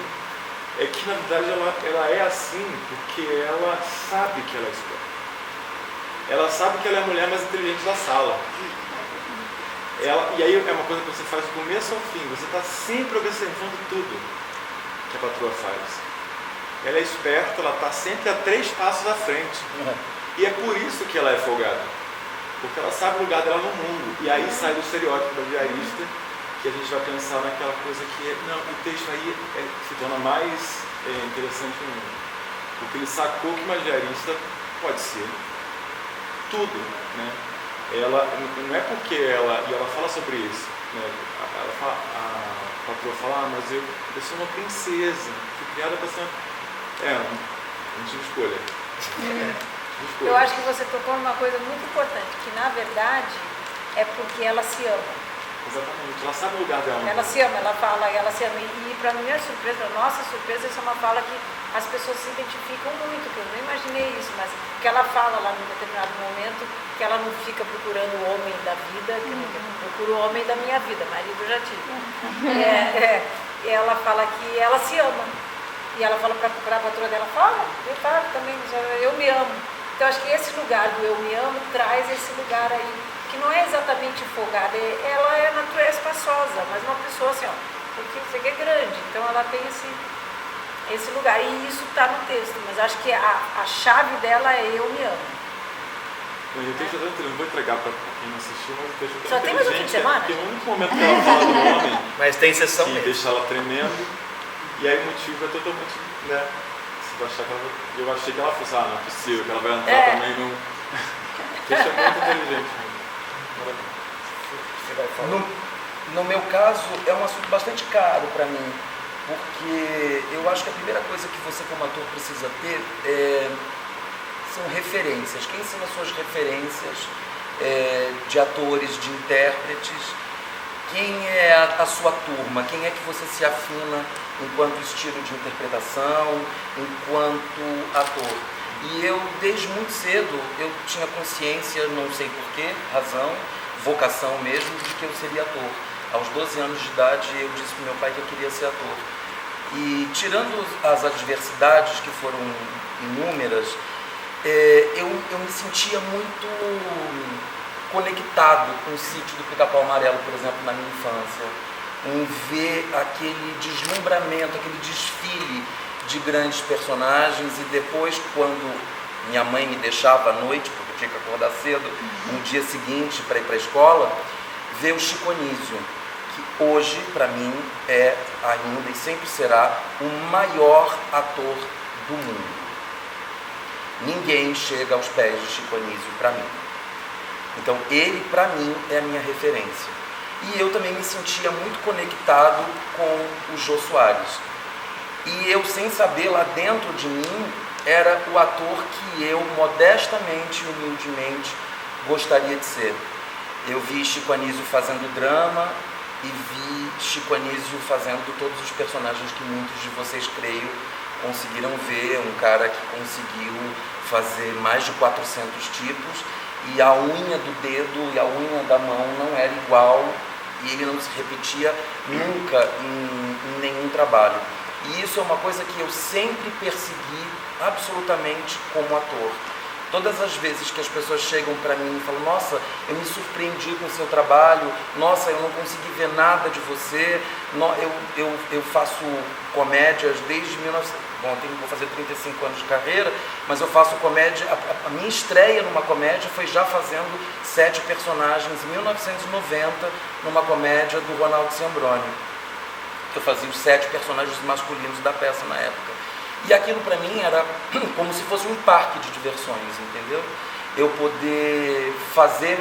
é que na verdade ela é assim porque ela sabe que ela é esperta. Ela sabe que ela é a mulher mais inteligente da sala. E aí é uma coisa que você faz do começo ao fim, você está sempre observando tudo que a patroa faz. Ela é esperta, ela está sempre a 3 passos à frente. E é por isso que ela é folgada. Porque ela sabe o lugar dela no mundo. E aí sai do estereótipo da diarista, que a gente vai pensar naquela coisa que o texto aí se torna mais interessante ainda. Porque ele sacou que uma diarista pode ser tudo, né? Ela, não é porque ela fala sobre isso, né? A patroa fala, mas eu sou uma princesa, fui criada para ser... não tive escolha. Eu acho que você tocou numa coisa muito importante, que na verdade é porque ela se ama. Exatamente, ela sabe o lugar dela. Ela se ama, ela fala, ela se ama. E para minha surpresa, para nossa surpresa, essa é uma fala que as pessoas se identificam muito, que eu não imaginei isso, mas que ela fala lá num determinado momento que ela não fica procurando o homem da vida, que eu procuro o homem da minha vida, marido eu já tive. Ela fala que ela se ama. E ela fala para a patroa dela, fala, eu falo também, eu me amo. Então acho que esse lugar do eu me amo traz esse lugar aí, que não é exatamente folgada, ela é natureza espaçosa, mas uma pessoa assim, porque você é grande, então ela tem esse lugar, e isso está no texto, mas acho que a chave dela é eu me amo. O texto não vou entregar para quem não assistiu, mas o texto é só tem mais um fim de semana? Porque no único momento que ela fala do homem, mas tem sessão que mesmo. Deixa ela tremendo, e aí o motivo é totalmente, né? Eu achei que ela fosse, não é possível, que ela vai entrar também no... O texto é muito inteligente. Você vai falar? No meu caso, é um assunto bastante caro para mim, porque eu acho que a primeira coisa que você como ator precisa ter são referências. Quem são as suas referências de atores, de intérpretes? Quem é a sua turma? Quem é que você se afina enquanto estilo de interpretação, enquanto ator? E eu, desde muito cedo, eu tinha consciência, não sei por que razão, vocação mesmo, de que eu seria ator. Aos 12 anos de idade, eu disse para meu pai que eu queria ser ator. E tirando as adversidades, que foram inúmeras, eu me sentia muito conectado com o sítio do Pica-Pau Amarelo, por exemplo, na minha infância, em ver aquele deslumbramento, aquele desfile de grandes personagens, e depois, quando minha mãe me deixava à noite, porque eu tinha que acordar cedo, no dia seguinte para ir para a escola, ver o Chico Anísio, que hoje, para mim, é ainda e sempre será o maior ator do mundo. Ninguém chega aos pés de Chico Anísio para mim. Então, ele, para mim, é a minha referência. E eu também me sentia muito conectado com o Jô Soares. E eu, sem saber, lá dentro de mim, era o ator que eu, modestamente e humildemente, gostaria de ser. Eu vi Chico Anísio fazendo drama e vi Chico Anísio fazendo todos os personagens que muitos de vocês, creio, conseguiram ver. Um cara que conseguiu fazer mais de 400 tipos, e a unha do dedo e a unha da mão não era igual, e ele não se repetia nunca em nenhum trabalho. E isso é uma coisa que eu sempre persegui absolutamente como ator. Todas as vezes que as pessoas chegam para mim e falam: nossa, eu me surpreendi com o seu trabalho, nossa, eu não consegui ver nada de você, eu faço comédias desde 1900, bom, vou fazer 35 anos de carreira, mas eu faço comédia, a minha estreia numa comédia foi já fazendo 7 personagens em 1990, numa comédia do Ronaldo Sembroni. Eu fazia os 7 personagens masculinos da peça na época. E aquilo para mim era como se fosse um parque de diversões, entendeu? Eu poder fazer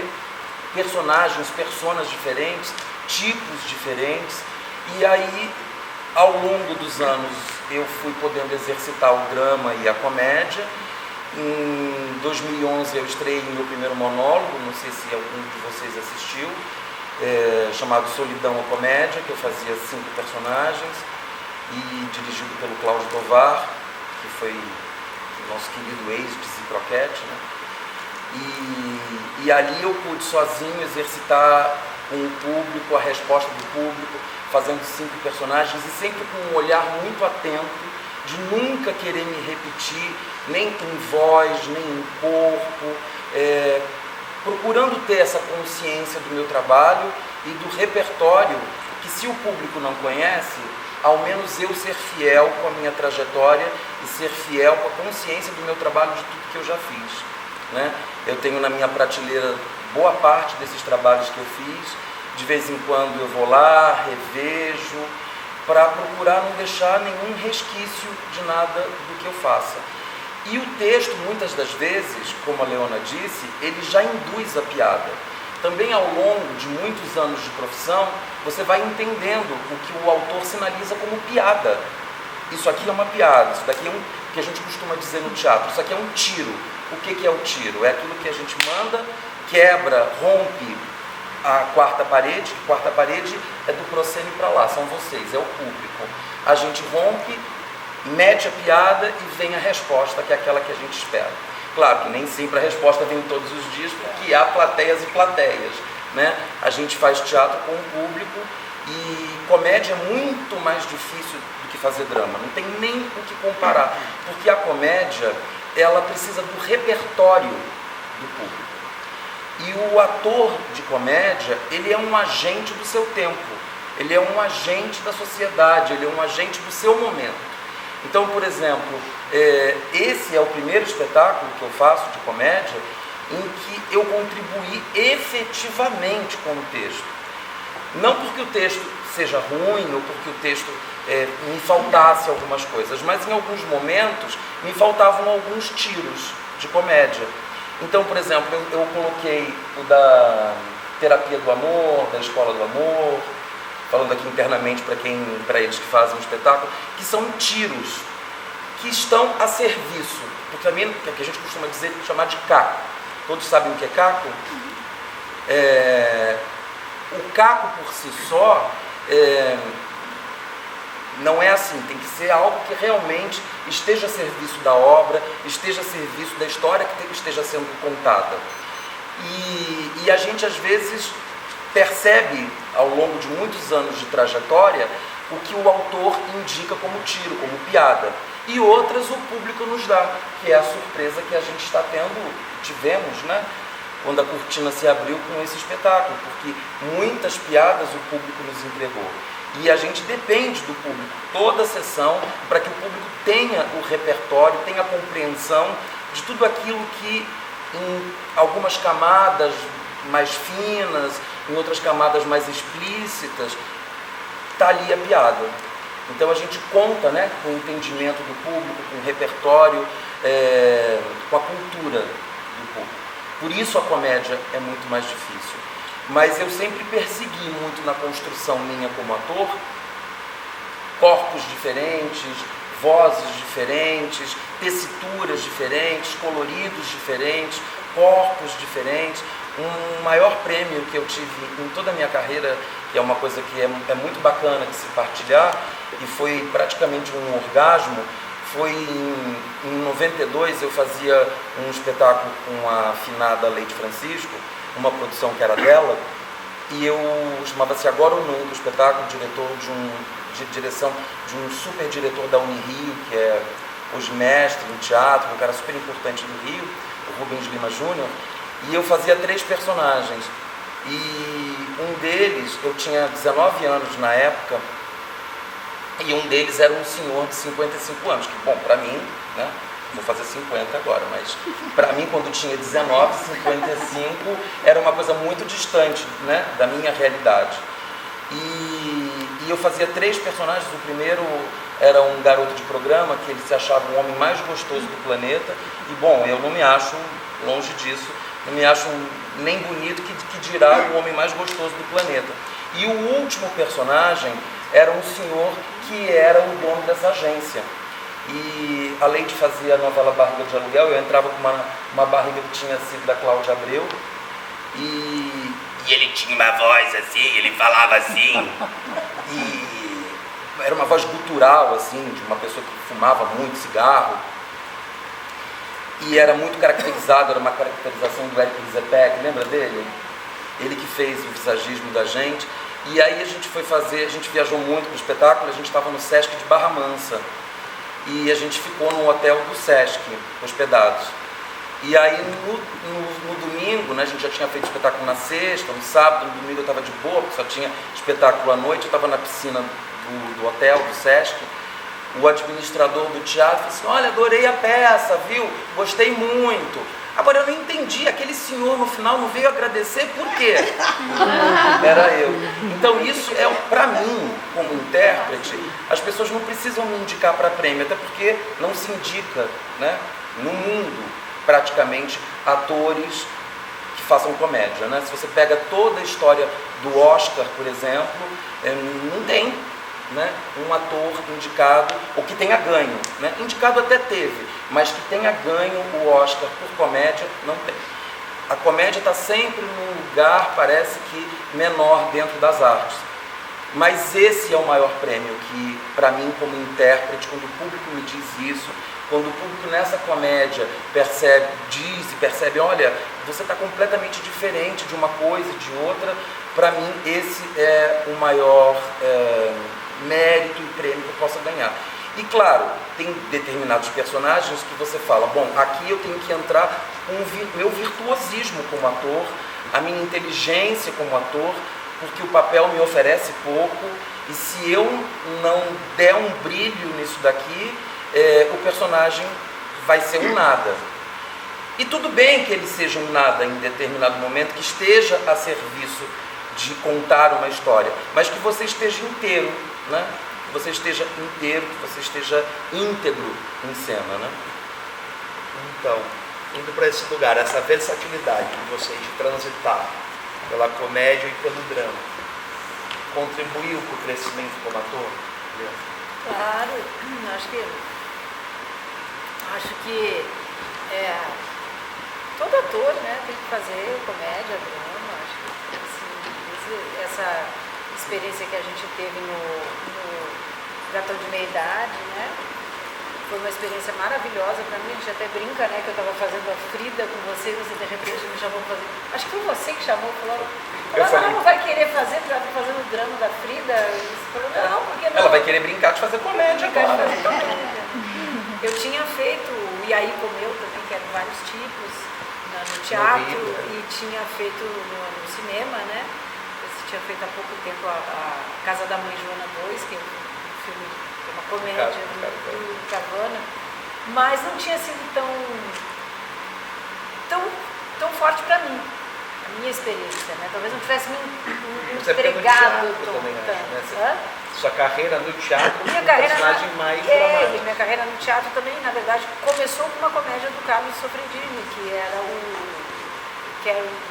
personas diferentes, tipos diferentes, e aí, ao longo dos anos, eu fui podendo exercitar o drama e a comédia. Em 2011 eu estreiei meu primeiro monólogo, não sei se algum de vocês assistiu, chamado Solidão ou Comédia, que eu fazia 5 personagens, e dirigido pelo Cláudio Tovar, que foi o nosso querido ex de Zicroquete, né? E ali eu pude sozinho exercitar com o público, a resposta do público, fazendo 5 personagens, e sempre com um olhar muito atento, de nunca querer me repetir, nem em voz, nem em corpo, procurando ter essa consciência do meu trabalho e do repertório, que se o público não conhece, ao menos eu ser fiel com a minha trajetória e ser fiel com a consciência do meu trabalho, de tudo que eu já fiz, né? Eu tenho na minha prateleira boa parte desses trabalhos que eu fiz. De vez em quando eu vou lá, revejo, para procurar não deixar nenhum resquício de nada do que eu faça. E o texto, muitas das vezes, como a Leona disse, ele já induz a piada. Também ao longo de muitos anos de profissão, você vai entendendo o que o autor sinaliza como piada. Isso aqui é uma piada, isso daqui é o que a gente costuma dizer no teatro, isso aqui é um tiro. O que é o tiro? É aquilo que a gente manda, quebra, rompe a quarta parede, que quarta parede é do proscênio para lá, são vocês, é o público. A gente rompe, mete a piada e vem a resposta, que é aquela que a gente espera. Claro que nem sempre a resposta vem todos os dias, porque há plateias e plateias, né? A gente faz teatro com o público, e comédia é muito mais difícil do que fazer drama, não tem nem o que comparar, porque a comédia, ela precisa do repertório do público. E o ator de comédia, ele é um agente do seu tempo, ele é um agente da sociedade, ele é um agente do seu momento. Então, por exemplo, esse é o primeiro espetáculo que eu faço de comédia em que eu contribuí efetivamente com o texto. Não porque o texto seja ruim ou porque o texto me faltasse algumas coisas, mas em alguns momentos me faltavam alguns tiros de comédia. Então, por exemplo, eu coloquei o da Terapia do Amor, da Escola do Amor, falando aqui internamente para eles que fazem o espetáculo, que são tiros que estão a serviço, porque também que a gente costuma dizer, chamar de caco. Todos sabem o que é caco? O caco por si só não é assim, tem que ser algo que realmente esteja a serviço da obra, esteja a serviço da história que esteja sendo contada. E a gente às vezes percebe, ao longo de muitos anos de trajetória, o que o autor indica como tiro, como piada. E outras o público nos dá, que é a surpresa que a gente tivemos, né? quando a cortina se abriu com esse espetáculo, porque muitas piadas o público nos entregou. E a gente depende do público, toda a sessão, para que o público tenha o repertório, tenha a compreensão de tudo aquilo que, em algumas camadas mais finas, em outras camadas mais explícitas, está ali a piada. Então a gente conta, né, com o entendimento do público, com o repertório, com a cultura do público. Por isso a comédia é muito mais difícil. Mas eu sempre persegui muito na construção minha como ator, corpos diferentes, vozes diferentes, tessituras diferentes, coloridos diferentes, corpos diferentes. Um maior prêmio que eu tive em toda a minha carreira, que é uma coisa que é muito bacana de se partilhar, e foi praticamente um orgasmo, foi em 92, eu fazia um espetáculo com a afinada Leite Francisco, uma produção que era dela, e eu chamava-se Agora ou Nunca, o espetáculo, direção de um super diretor da Unirio, que é hoje mestre em teatro, um cara super importante do Rio, o Rubens Lima Júnior, e eu fazia 3 personagens, e um deles, eu tinha 19 anos na época, e um deles era um senhor de 55 anos, que, bom, para mim, né, vou fazer 50 agora, mas para mim, quando tinha 19, 55, era uma coisa muito distante, né, da minha realidade. E eu fazia 3 personagens. O primeiro era um garoto de programa, que ele se achava o homem mais gostoso do planeta, e, bom, eu não me acho, longe disso, não me acho nem bonito, que dirá o homem mais gostoso do planeta. E o último personagem era um senhor que era o dono dessa agência. E além de fazer a novela Barriga de Aluguel, eu entrava com uma barriga que tinha sido da Cláudia Abreu, e ele tinha uma voz assim, ele falava assim, e era uma voz gutural, assim, de uma pessoa que fumava muito cigarro, e era muito caracterizado, era uma caracterização do Eric Rizepek, lembra dele? Ele que fez o visagismo da gente. E aí a gente viajou muito para o espetáculo, a gente estava no Sesc de Barra Mansa, e a gente ficou no hotel do Sesc, hospedados. E aí no domingo, né, a gente já tinha feito espetáculo na sexta, no sábado, no domingo eu estava de boa, porque só tinha espetáculo à noite, eu estava na piscina do hotel, do Sesc. O administrador do teatro falou assim: olha, adorei a peça, viu? Gostei muito. Agora eu não entendi, aquele senhor no final não veio agradecer, por quê? Era eu. Então isso é, para mim, como intérprete, as pessoas não precisam me indicar para prêmio, até porque não se indica, né, no mundo, praticamente, atores que façam comédia, né? Se você pega toda a história do Oscar, por exemplo, não tem, né, um ator indicado, ou que tenha ganho, né? Indicado até teve, mas que tenha ganho o Oscar por comédia, não tem. A comédia está sempre num lugar, parece que menor dentro das artes. Mas esse é o maior prêmio que, para mim, como intérprete, quando o público me diz isso, quando o público nessa comédia percebe, olha, você está completamente diferente de uma coisa e de outra, para mim esse é o maior mérito e prêmio que eu possa ganhar. E claro, tem determinados personagens que você fala, bom, aqui eu tenho que entrar com o meu virtuosismo como ator, a minha inteligência como ator, porque o papel me oferece pouco, e se eu não der um brilho nisso daqui, o personagem vai ser um nada. E tudo bem que ele seja um nada em determinado momento, que esteja a serviço de contar uma história, mas que você esteja inteiro, né? Que você esteja inteiro, que você esteja íntegro em cena, né? Então, indo para esse lugar, essa versatilidade de vocês de transitar pela comédia e pelo drama, contribuiu para o crescimento como ator? Claro, acho que todo ator, né, tem que fazer comédia, drama. Acho que assim, essa experiência que a gente teve no Gatão de Meia Idade, né, foi uma experiência maravilhosa para mim. A gente até brinca, né, que eu estava fazendo a Frida com você de repente me chamou para fazer. Acho que foi você que chamou, falou, ela não vai querer fazer, porque ela está fazendo o drama da Frida. E você falou, não, porque não. Ela vai querer brincar de fazer comédia agora. Eu tinha feito o E aí Comeu também, que eram vários tipos, no teatro e tinha feito no cinema, né? Tinha feito há pouco tempo a Casa da Mãe Joana 2, que é um filme, que é uma comédia do Cavana, mas não tinha sido tão forte para mim, a minha experiência, né? Talvez não tivesse me entregado tanto. Sua carreira no teatro foi um personagem mais dramático. Minha carreira no teatro também, na verdade, começou com uma comédia do Carlos Sofredini, que era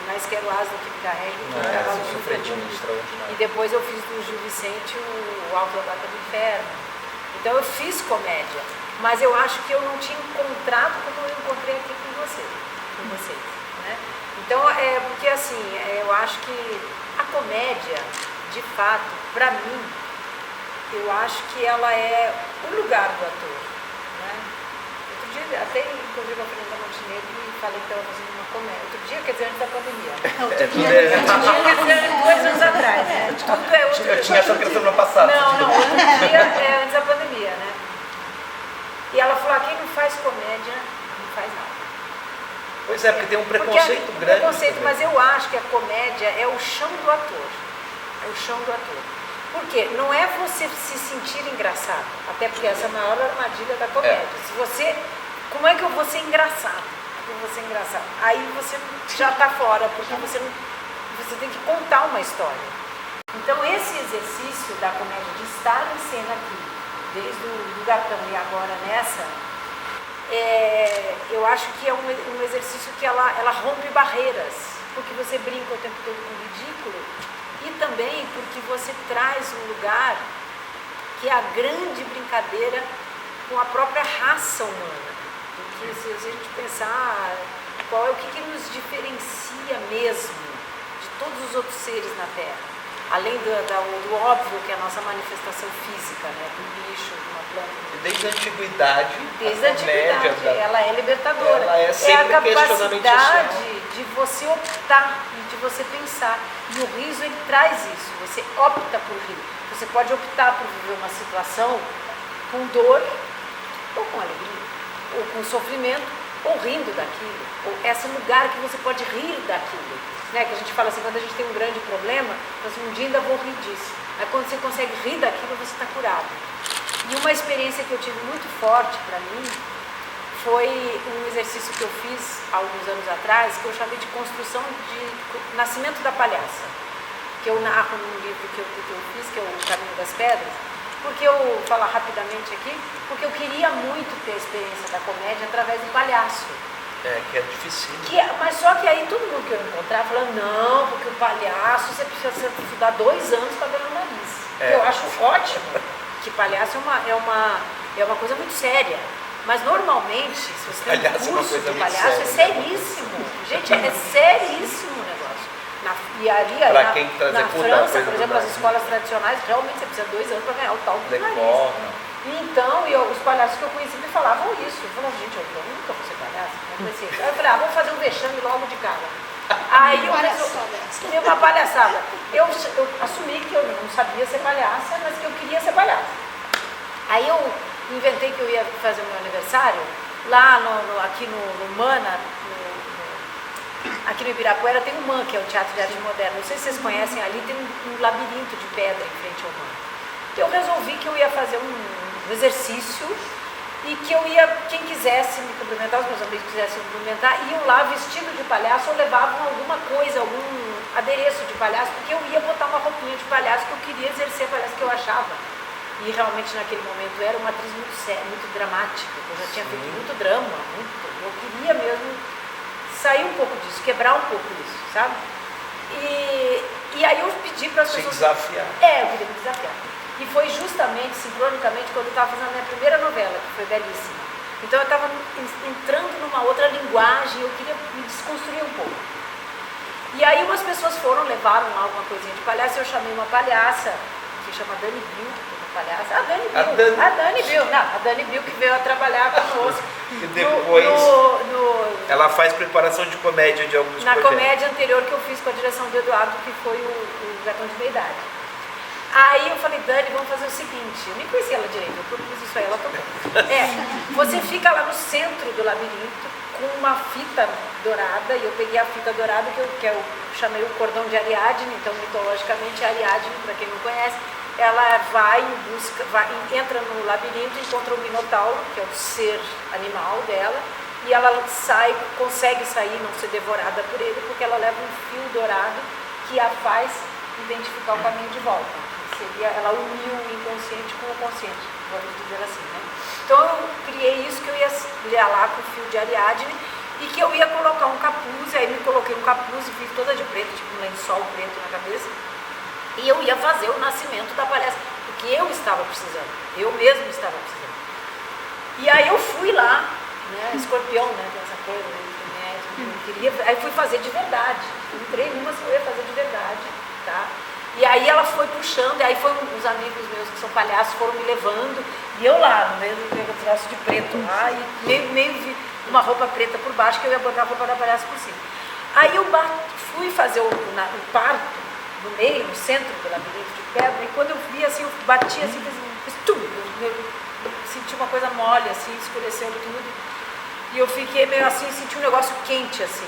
Mais Quero Asno que Me Carregue, que era o Sofredini extraordinário. E depois eu fiz do Gil Vicente o Alto da Barca do Inferno. Então eu fiz comédia, mas eu acho que eu não tinha encontrado como eu encontrei aqui com vocês, né? Então, porque assim, eu acho que a comédia, de fato, para mim, eu acho que ela é o lugar do ator, né? Outro dia, até encontrei com a Fernanda Montenegro e falei que estava fazendo uma comédia. Outro dia, quer dizer, antes da pandemia. Outro dia, quer dizer, 2 anos atrás, né? Tudo é outro dia. Eu tinha essa questão no passado. Não, outro dia é antes da pandemia, né? E ela falou, quem não faz comédia, não faz nada. Pois é, porque tem um preconceito grande. Mas eu acho que a comédia é o chão do ator. É o chão do ator. Por quê? Não é você se sentir engraçado, até porque essa é a maior armadilha da comédia. Como é que eu vou ser engraçado? Aí você já está fora, porque você tem que contar uma história. Então esse exercício da comédia, de estar em cena aqui, desde o Gatão e agora nessa, eu acho que é um exercício que ela rompe barreiras, porque você brinca o tempo todo com o ridículo, e também porque você traz um lugar que é a grande brincadeira com a própria raça humana. Porque se a gente pensar o que nos diferencia mesmo de todos os outros seres na Terra, além do óbvio que é a nossa manifestação física, né, do bicho, de uma planta. Desde a antiguidade, ela é libertadora. Ela é sempre a capacidade de você optar e de você pensar. E o riso, ele traz isso. Você opta por rir. Você pode optar por viver uma situação com dor ou com alegria, ou com sofrimento, ou rindo daquilo. Ou esse lugar que você pode rir daquilo. Né? Que a gente fala assim, quando a gente tem um grande problema, assim, um dia ainda vou rir disso. Aí quando você consegue rir daquilo, você está curado. E uma experiência que eu tive muito forte para mim foi um exercício que eu fiz há alguns anos atrás, que eu chamei de construção de nascimento da palhaça, que eu narro num livro que eu fiz, que é o Caminho das Pedras, porque eu vou falar rapidamente aqui, porque eu queria muito ter a experiência da comédia através do palhaço. Que é difícil. Mas só que aí todo mundo que eu encontrava falando, não, porque o palhaço você precisa estudar 2 anos para ver no nariz. Eu acho ótimo que palhaço é uma coisa muito séria. Mas normalmente, se você tem um curso de palhaço, é seríssimo. Gente, é seríssimo o negócio. Para quem na França, por exemplo, as escolas tradicionais, realmente você precisa 2 anos para ganhar o tal do nariz. Então, os palhaços que eu conheci me falavam isso. Eu falava, gente, eu nunca vou ser palhaço. Aí eu falei, vamos fazer um vexame logo de cara. Aí eu fiz uma palhaçada. Eu assumi que eu não sabia ser palhaça, mas que eu queria ser palhaça. Aí eu inventei que eu ia fazer o meu aniversário lá aqui no Humana, aqui no Ibirapuera tem o MAN, que é o Teatro de Arte Moderna. Não sei se vocês conhecem, ali tem um labirinto de pedra em frente ao MAN. Eu resolvi que eu ia fazer um exercício e que quem quisesse me cumprimentar, os meus amigos quisessem me cumprimentar, iam lá vestido de palhaço ou levavam alguma coisa, algum adereço de palhaço, porque eu ia botar uma roupinha de palhaço que eu queria exercer palhaço que eu achava. E realmente naquele momento era uma atriz muito séria, muito dramática, eu já tinha feito muito drama, eu queria mesmo sair um pouco disso, quebrar um pouco isso, sabe? E aí eu pedi para as pessoas... Se desafiar. Eu queria me desafiar. E foi justamente, sincronicamente, quando eu estava fazendo a minha primeira novela, que foi belíssima. Então eu estava entrando numa outra linguagem, eu queria me desconstruir um pouco. E aí umas pessoas levaram lá alguma coisinha de palhaço, eu chamei uma palhaça, que chama Dani Bill, palhaça. A Dani Bill que veio a trabalhar conosco. E depois ela faz preparação de comédia de alguns projetos. Na comédia anterior que eu fiz com a direção do Eduardo, que foi o Gatão de Meia Idade. Aí eu falei, Dani, vamos fazer o seguinte, eu nem conhecia ela direito, eu propus isso aí, ela topou. Você fica lá no centro do labirinto, com uma fita dourada, e eu peguei a fita dourada, que eu chamei o cordão de Ariadne. Então, mitologicamente, Ariadne, para quem não conhece, ela vai em busca, entra no labirinto, encontra o Minotauro, que é o ser animal dela, e ela consegue sair, não ser devorada por ele, porque ela leva um fio dourado que a faz identificar o caminho de volta. Ela uniu o inconsciente com o consciente, vamos dizer assim, né? Então eu criei isso, que eu ia ler lá com o fio de Ariadne, e que eu ia colocar um capuz. Aí me coloquei um capuz e fiz toda de preto, tipo um lençol preto na cabeça, e eu ia fazer o nascimento da palestra, porque eu estava precisando, eu mesmo estava precisando. E aí eu fui lá, né, escorpião, né, essa coisa, né, eu queria, aí fui fazer de verdade, entrei numa que eu ia fazer de verdade, tá? E aí ela foi puxando, e aí foi uns amigos meus que são palhaços, foram me levando, e eu lá, no meio do troço de preto lá, e meio uma roupa preta por baixo, que eu ia botar a roupa da palhaça por cima. Aí eu fui fazer o parto no meio, no centro do labirinto de pedra, e quando eu vi assim, eu bati assim, fiz tudo, eu senti uma coisa mole assim, escureceu tudo, e eu fiquei meio assim, senti um negócio quente assim,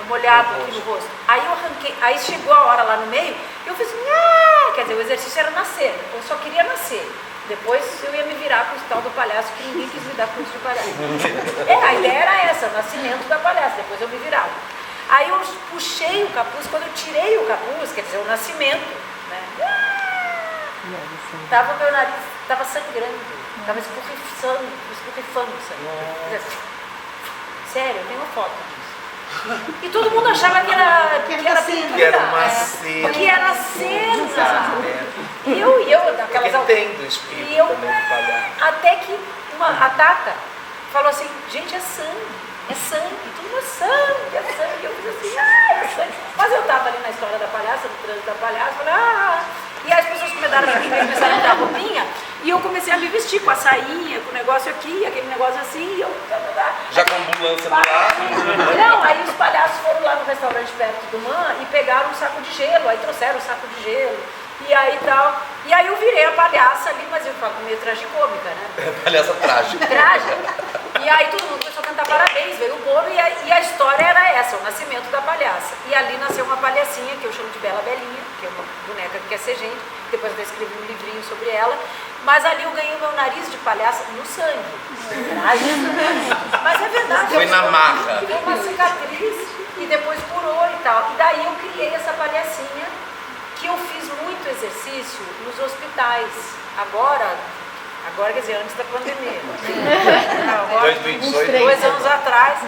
molhado aqui no rosto. Aí eu arranquei, aí chegou a hora lá no meio, eu fiz, quer dizer, o exercício era nascer, eu só queria nascer. Depois eu ia me virar com o tal do palhaço, que ninguém quis me dar curso de palhaço. A ideia era essa, o nascimento da palhaça, depois eu me virava. Aí eu puxei o capuz, quando eu tirei o capuz, quer dizer, o nascimento, né? Tava meu nariz, estava sangrando, estava escorrifando sangue. Sério, eu tenho uma foto disso. E todo mundo achava que era pintura. Que era uma cena. Que era cena. E eu daquelas entendo o espírito também do palhaço. Até que a Tata falou assim, gente, é sangue, tudo é sangue. E eu fiz assim, é sangue. Mas eu estava ali na história da palhaça, no trânsito da palhaça, falei, e as pessoas começaram a me dar roupinha, e eu comecei a me vestir com a sainha, com o negócio aqui, aquele negócio assim, e eu... Já com a ambulância do lado. Não, aí os palhaços foram lá no restaurante perto do MAN e pegaram um saco de gelo, aí trouxeram um saco de gelo, e aí tal. E aí eu virei a palhaça ali, mas eu falo meio tragicômica, né? Palhaça trágica. E aí todo mundo começou a cantar parabéns, veio o bolo, e a história era essa, o nascimento da palhaça. E ali nasceu uma palhacinha, que eu chamo de Bela Belinha, que é uma boneca que quer ser gente, depois eu escrevi um livrinho sobre ela, mas ali eu ganhei o meu nariz de palhaça no sangue. Mas é verdade. Foi na marra. Foi uma cicatriz, e depois curou e tal. E daí eu criei essa palhacinha, que eu fiz muito exercício nos hospitais. Agora, quer dizer, antes da pandemia. Agora, 2018. 2 anos atrás,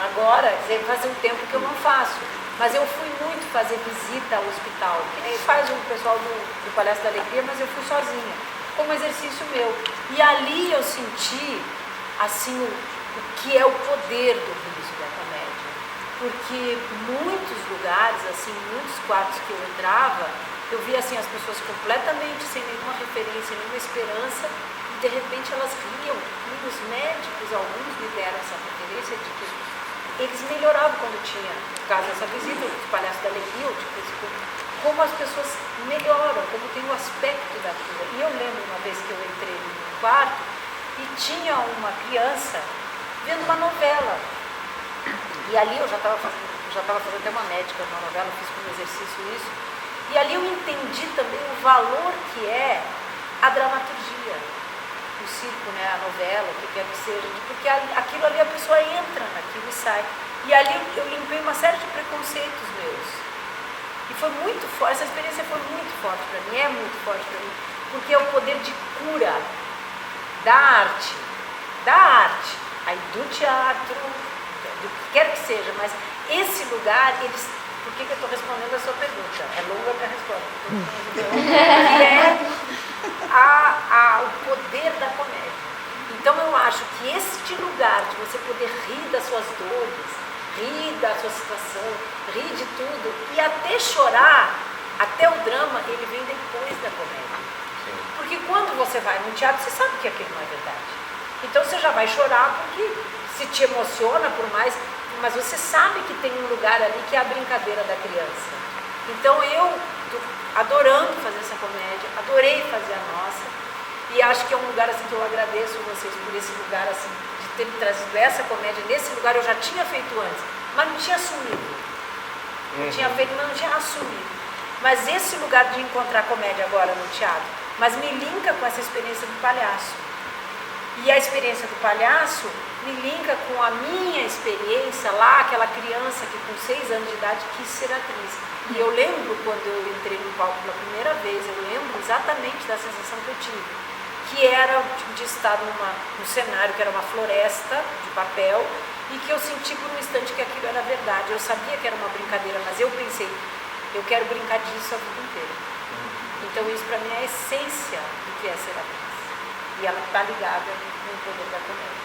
agora, quer dizer, faz um tempo que eu não faço. Mas eu fui muito fazer visita ao hospital, que nem faz o pessoal do Palhaço da Alegria, mas eu fui sozinha, como exercício meu. E ali eu senti, assim, o que é o poder do riso da comédia. Porque muitos lugares, assim, muitos quartos que eu entrava, eu via assim, as pessoas completamente sem nenhuma referência, nenhuma esperança, e de repente elas riam. E os médicos, alguns me deram essa referência de que eles melhoravam quando tinha, no caso dessa visita, o Palhaço da Alegria, como as pessoas melhoram, como tem o aspecto da cura. E eu lembro uma vez que eu entrei no quarto e tinha uma criança vendo uma novela. E ali eu já estava fazendo até uma médica numa novela, eu fiz como exercício isso. E ali eu entendi também o valor que é a dramaturgia, o circo, né, a novela, o que quer que seja, porque aquilo ali a pessoa entra naquilo e sai. E ali eu limpei uma série de preconceitos meus. E foi muito forte, essa experiência foi muito forte para mim, é muito forte para mim, porque é o poder de cura da arte, aí do teatro, do que quer que seja, mas esse lugar, por que eu estou respondendo a sua pergunta? É longa a minha resposta. É o poder da comédia. Então eu acho que este lugar de você poder rir das suas dores, rir da sua situação, rir de tudo, e até chorar, até o drama, ele vem depois da comédia. Sim. Porque quando você vai num teatro, você sabe que aquilo não é verdade. Então você já vai chorar porque se te emociona por mais, mas você sabe que tem um lugar ali que é a brincadeira da criança. Então eu estou adorando fazer essa comédia, adorei fazer a nossa, e acho que é um lugar assim que eu agradeço vocês por esse lugar assim de ter me trazido essa comédia nesse lugar, eu já tinha feito antes, mas não tinha assumido. Eu tinha feito, mas não tinha assumido. Mas esse lugar de encontrar comédia agora no teatro, mas me linka com essa experiência do palhaço. E a experiência do palhaço me linka com a minha experiência lá, aquela criança que com 6 anos de idade quis ser atriz. E eu lembro quando eu entrei no palco pela primeira vez, eu lembro exatamente da sensação que eu tive, que era de estar num cenário que era uma floresta de papel e que eu senti por um instante que aquilo era verdade. Eu sabia que era uma brincadeira, mas eu pensei, eu quero brincar disso a vida inteira. Então isso para mim é a essência do que é ser atriz. E ela está ligada no poder da comédia.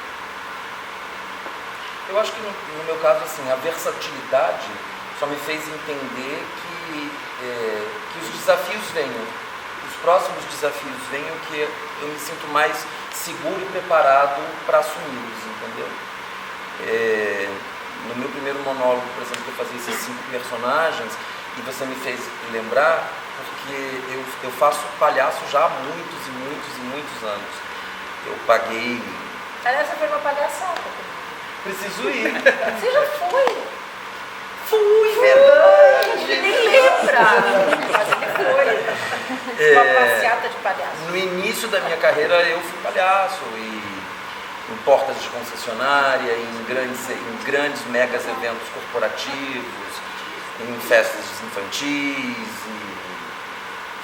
Eu acho que no meu caso, assim, a versatilidade só me fez entender que os desafios venham, os próximos desafios venham, que eu me sinto mais seguro e preparado para assumi-los, entendeu? No meu primeiro monólogo, por exemplo, que eu fazia esses 5 personagens, e você me fez lembrar, porque eu faço palhaço já há muitos e muitos e muitos anos. Eu paguei... Aliás, essa foi uma palhaçada. Preciso ir. Você já foi? Fui, verdade. Nem lembra. Mas ele foi. Uma passeata de palhaço. No início da minha carreira eu fui palhaço, e em portas de concessionária, em grandes megas eventos corporativos, em festas infantis, em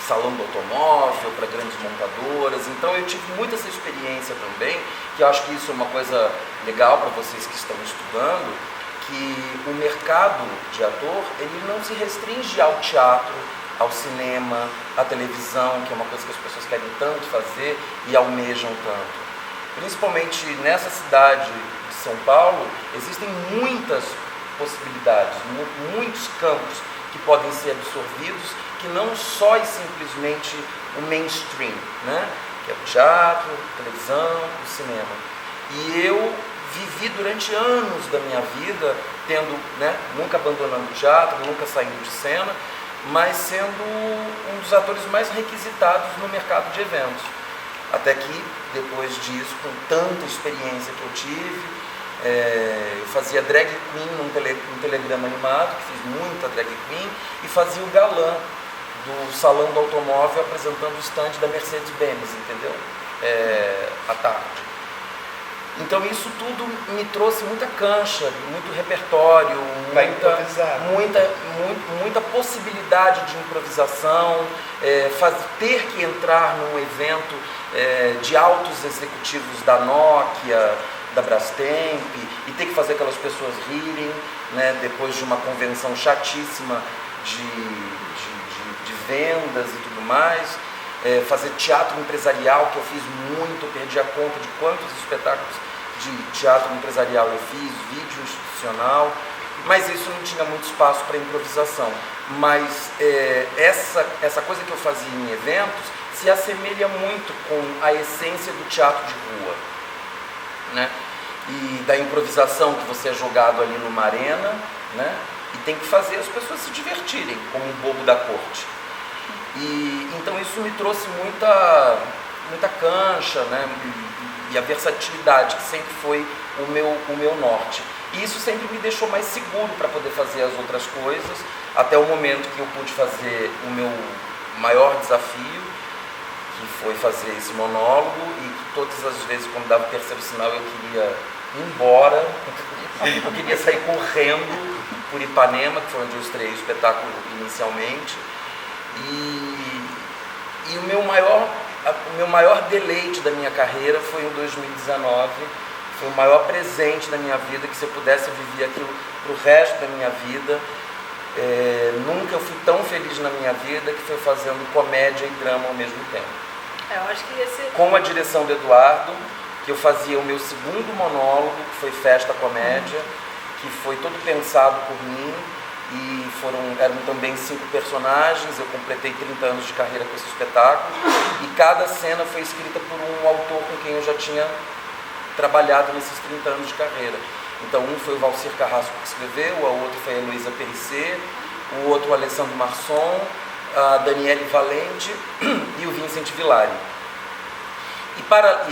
salão do automóvel para grandes montadoras. Então eu tive muita essa experiência também, que eu acho que isso é uma coisa legal para vocês que estão estudando, que o mercado de ator, ele não se restringe ao teatro, ao cinema, à televisão, que é uma coisa que as pessoas querem tanto fazer e almejam tanto. Principalmente nessa cidade de São Paulo, existem muitas possibilidades, muitos campos que podem ser absorvidos, que não só e simplesmente o mainstream, né? Que é o teatro, a televisão, o cinema. E eu vivi durante anos da minha vida tendo, né, nunca abandonando o teatro, nunca saindo de cena, mas sendo um dos atores mais requisitados no mercado de eventos. Até que, depois disso, com tanta experiência que eu tive, eu fazia drag queen num telegrama animado, que fiz muita drag queen, e fazia o galã do salão do automóvel apresentando o stand da Mercedes-Benz, entendeu? À tarde. Então isso tudo me trouxe muita cancha, muito repertório, muita possibilidade de improvisação, ter que entrar num evento de altos executivos da Nokia, da Brastemp, e ter que fazer aquelas pessoas rirem, né, depois de uma convenção chatíssima de vendas e tudo mais. Fazer teatro empresarial, que eu fiz muito, eu perdi a conta de quantos espetáculos de teatro empresarial eu fiz, vídeo institucional, mas isso não tinha muito espaço para improvisação. Mas essa coisa que eu fazia em eventos se assemelha muito com a essência do teatro de rua, né? E da improvisação, que você é jogado ali numa arena, né? E tem que fazer as pessoas se divertirem, como um bobo da corte. E então isso me trouxe muita cancha, né? E a versatilidade, que sempre foi o meu norte. E isso sempre me deixou mais seguro para poder fazer as outras coisas, até o momento que eu pude fazer o meu maior desafio, que foi fazer esse monólogo, e que todas as vezes, quando dava o terceiro sinal, eu queria ir embora, eu queria sair correndo por Ipanema, que foi onde eu estreiei o espetáculo inicialmente. E o meu maior deleite da minha carreira foi em 2019, foi o maior presente da minha vida, que se eu pudesse eu vivia aquilo para o resto da minha vida. Nunca eu fui tão feliz na minha vida, que foi fazendo comédia e drama ao mesmo tempo. Eu acho que esse... Com a direção do Eduardo, que eu fazia o meu segundo monólogo, que foi Festa Comédia, que foi todo pensado por mim, e eram também 5 personagens. Eu completei 30 anos de carreira com esse espetáculo, e cada cena foi escrita por um autor com quem eu já tinha trabalhado nesses 30 anos de carreira. Então um foi o Valcir Carrasco que escreveu, a outra foi a Heloísa Perissé, o outro o Alessandro Marçom, a Daniele Valente e o Vincent Villari. E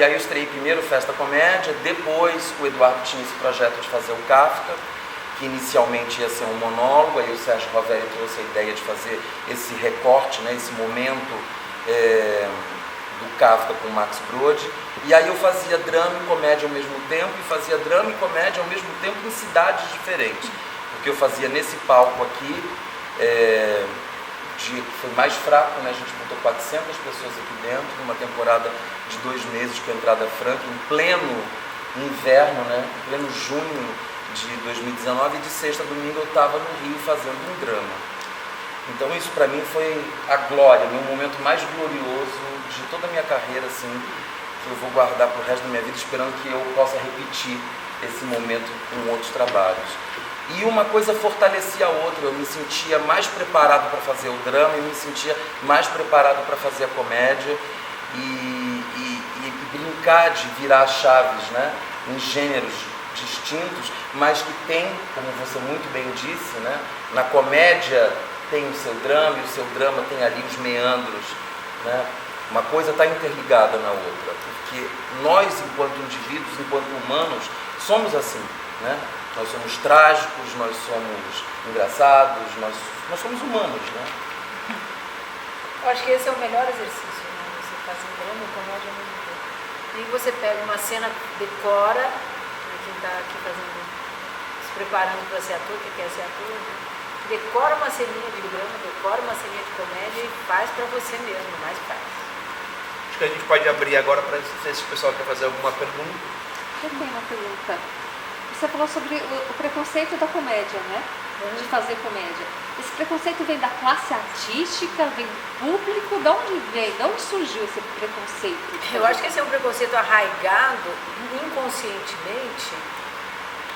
aí eu estreiei primeiro Festa Comédia, depois o Eduardo tinha esse projeto de fazer o Kafka, que inicialmente ia ser um monólogo, aí o Sérgio Rovelli trouxe a ideia de fazer esse recorte, né, esse momento do Kafka com o Max Brod, e aí eu fazia drama e comédia ao mesmo tempo, e fazia drama e comédia ao mesmo tempo em cidades diferentes, porque eu fazia nesse palco aqui, que foi mais fraco, né? A gente botou 400 pessoas aqui dentro, numa temporada de 2 meses com entrada franca, em pleno inverno, né? Em pleno junho de 2019, e de sexta a domingo eu estava no Rio fazendo um drama. Então isso para mim foi a glória, meu momento mais glorioso de toda a minha carreira, assim, que eu vou guardar pro resto da minha vida, esperando que eu possa repetir esse momento com outros trabalhos. E uma coisa fortalecia a outra, eu me sentia mais preparado para fazer o drama e me sentia mais preparado para fazer a comédia e brincar de virar chaves, né, em gêneros distintos, mas que tem, como você muito bem disse, né, na comédia tem o seu drama e o seu drama tem ali os meandros, né? Uma coisa está interligada na outra, porque nós, enquanto indivíduos, enquanto humanos, somos assim, né? Nós somos trágicos, nós somos engraçados, nós somos humanos, né? Eu acho que esse é o melhor exercício, né? Você fazer drama e comédia ao mesmo tempo. E você pega uma cena, decora, quem está aqui se preparando para ser ator, que quer ser ator, né? Decora uma ceninha de drama, decora uma ceninha de comédia e faz para você mesmo, mas faz. Acho que a gente pode abrir agora para ver se o pessoal quer fazer alguma pergunta. Eu tenho uma pergunta. Você falou sobre o preconceito da comédia, né? De fazer comédia. Esse preconceito vem da classe artística, vem do público? De onde vem? De onde surgiu esse preconceito? Eu acho que esse é um preconceito arraigado inconscientemente,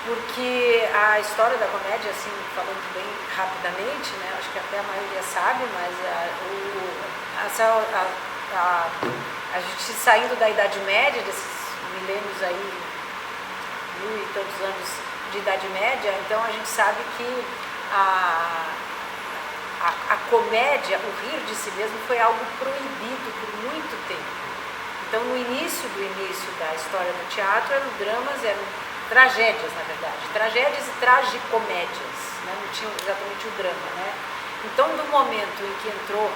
porque a história da comédia, assim, falando bem rapidamente, né? Acho que até a maioria sabe, mas a gente saindo da Idade Média, desses milênios aí, 1000 e tantos anos de Idade Média, então a gente sabe que a comédia, o rir de si mesmo, foi algo proibido por muito tempo. Então, no início da história do teatro, eram dramas, eram tragédias, na verdade, tragédias e tragicomédias, né? Não tinha exatamente o drama, né? Então, do momento em que entrou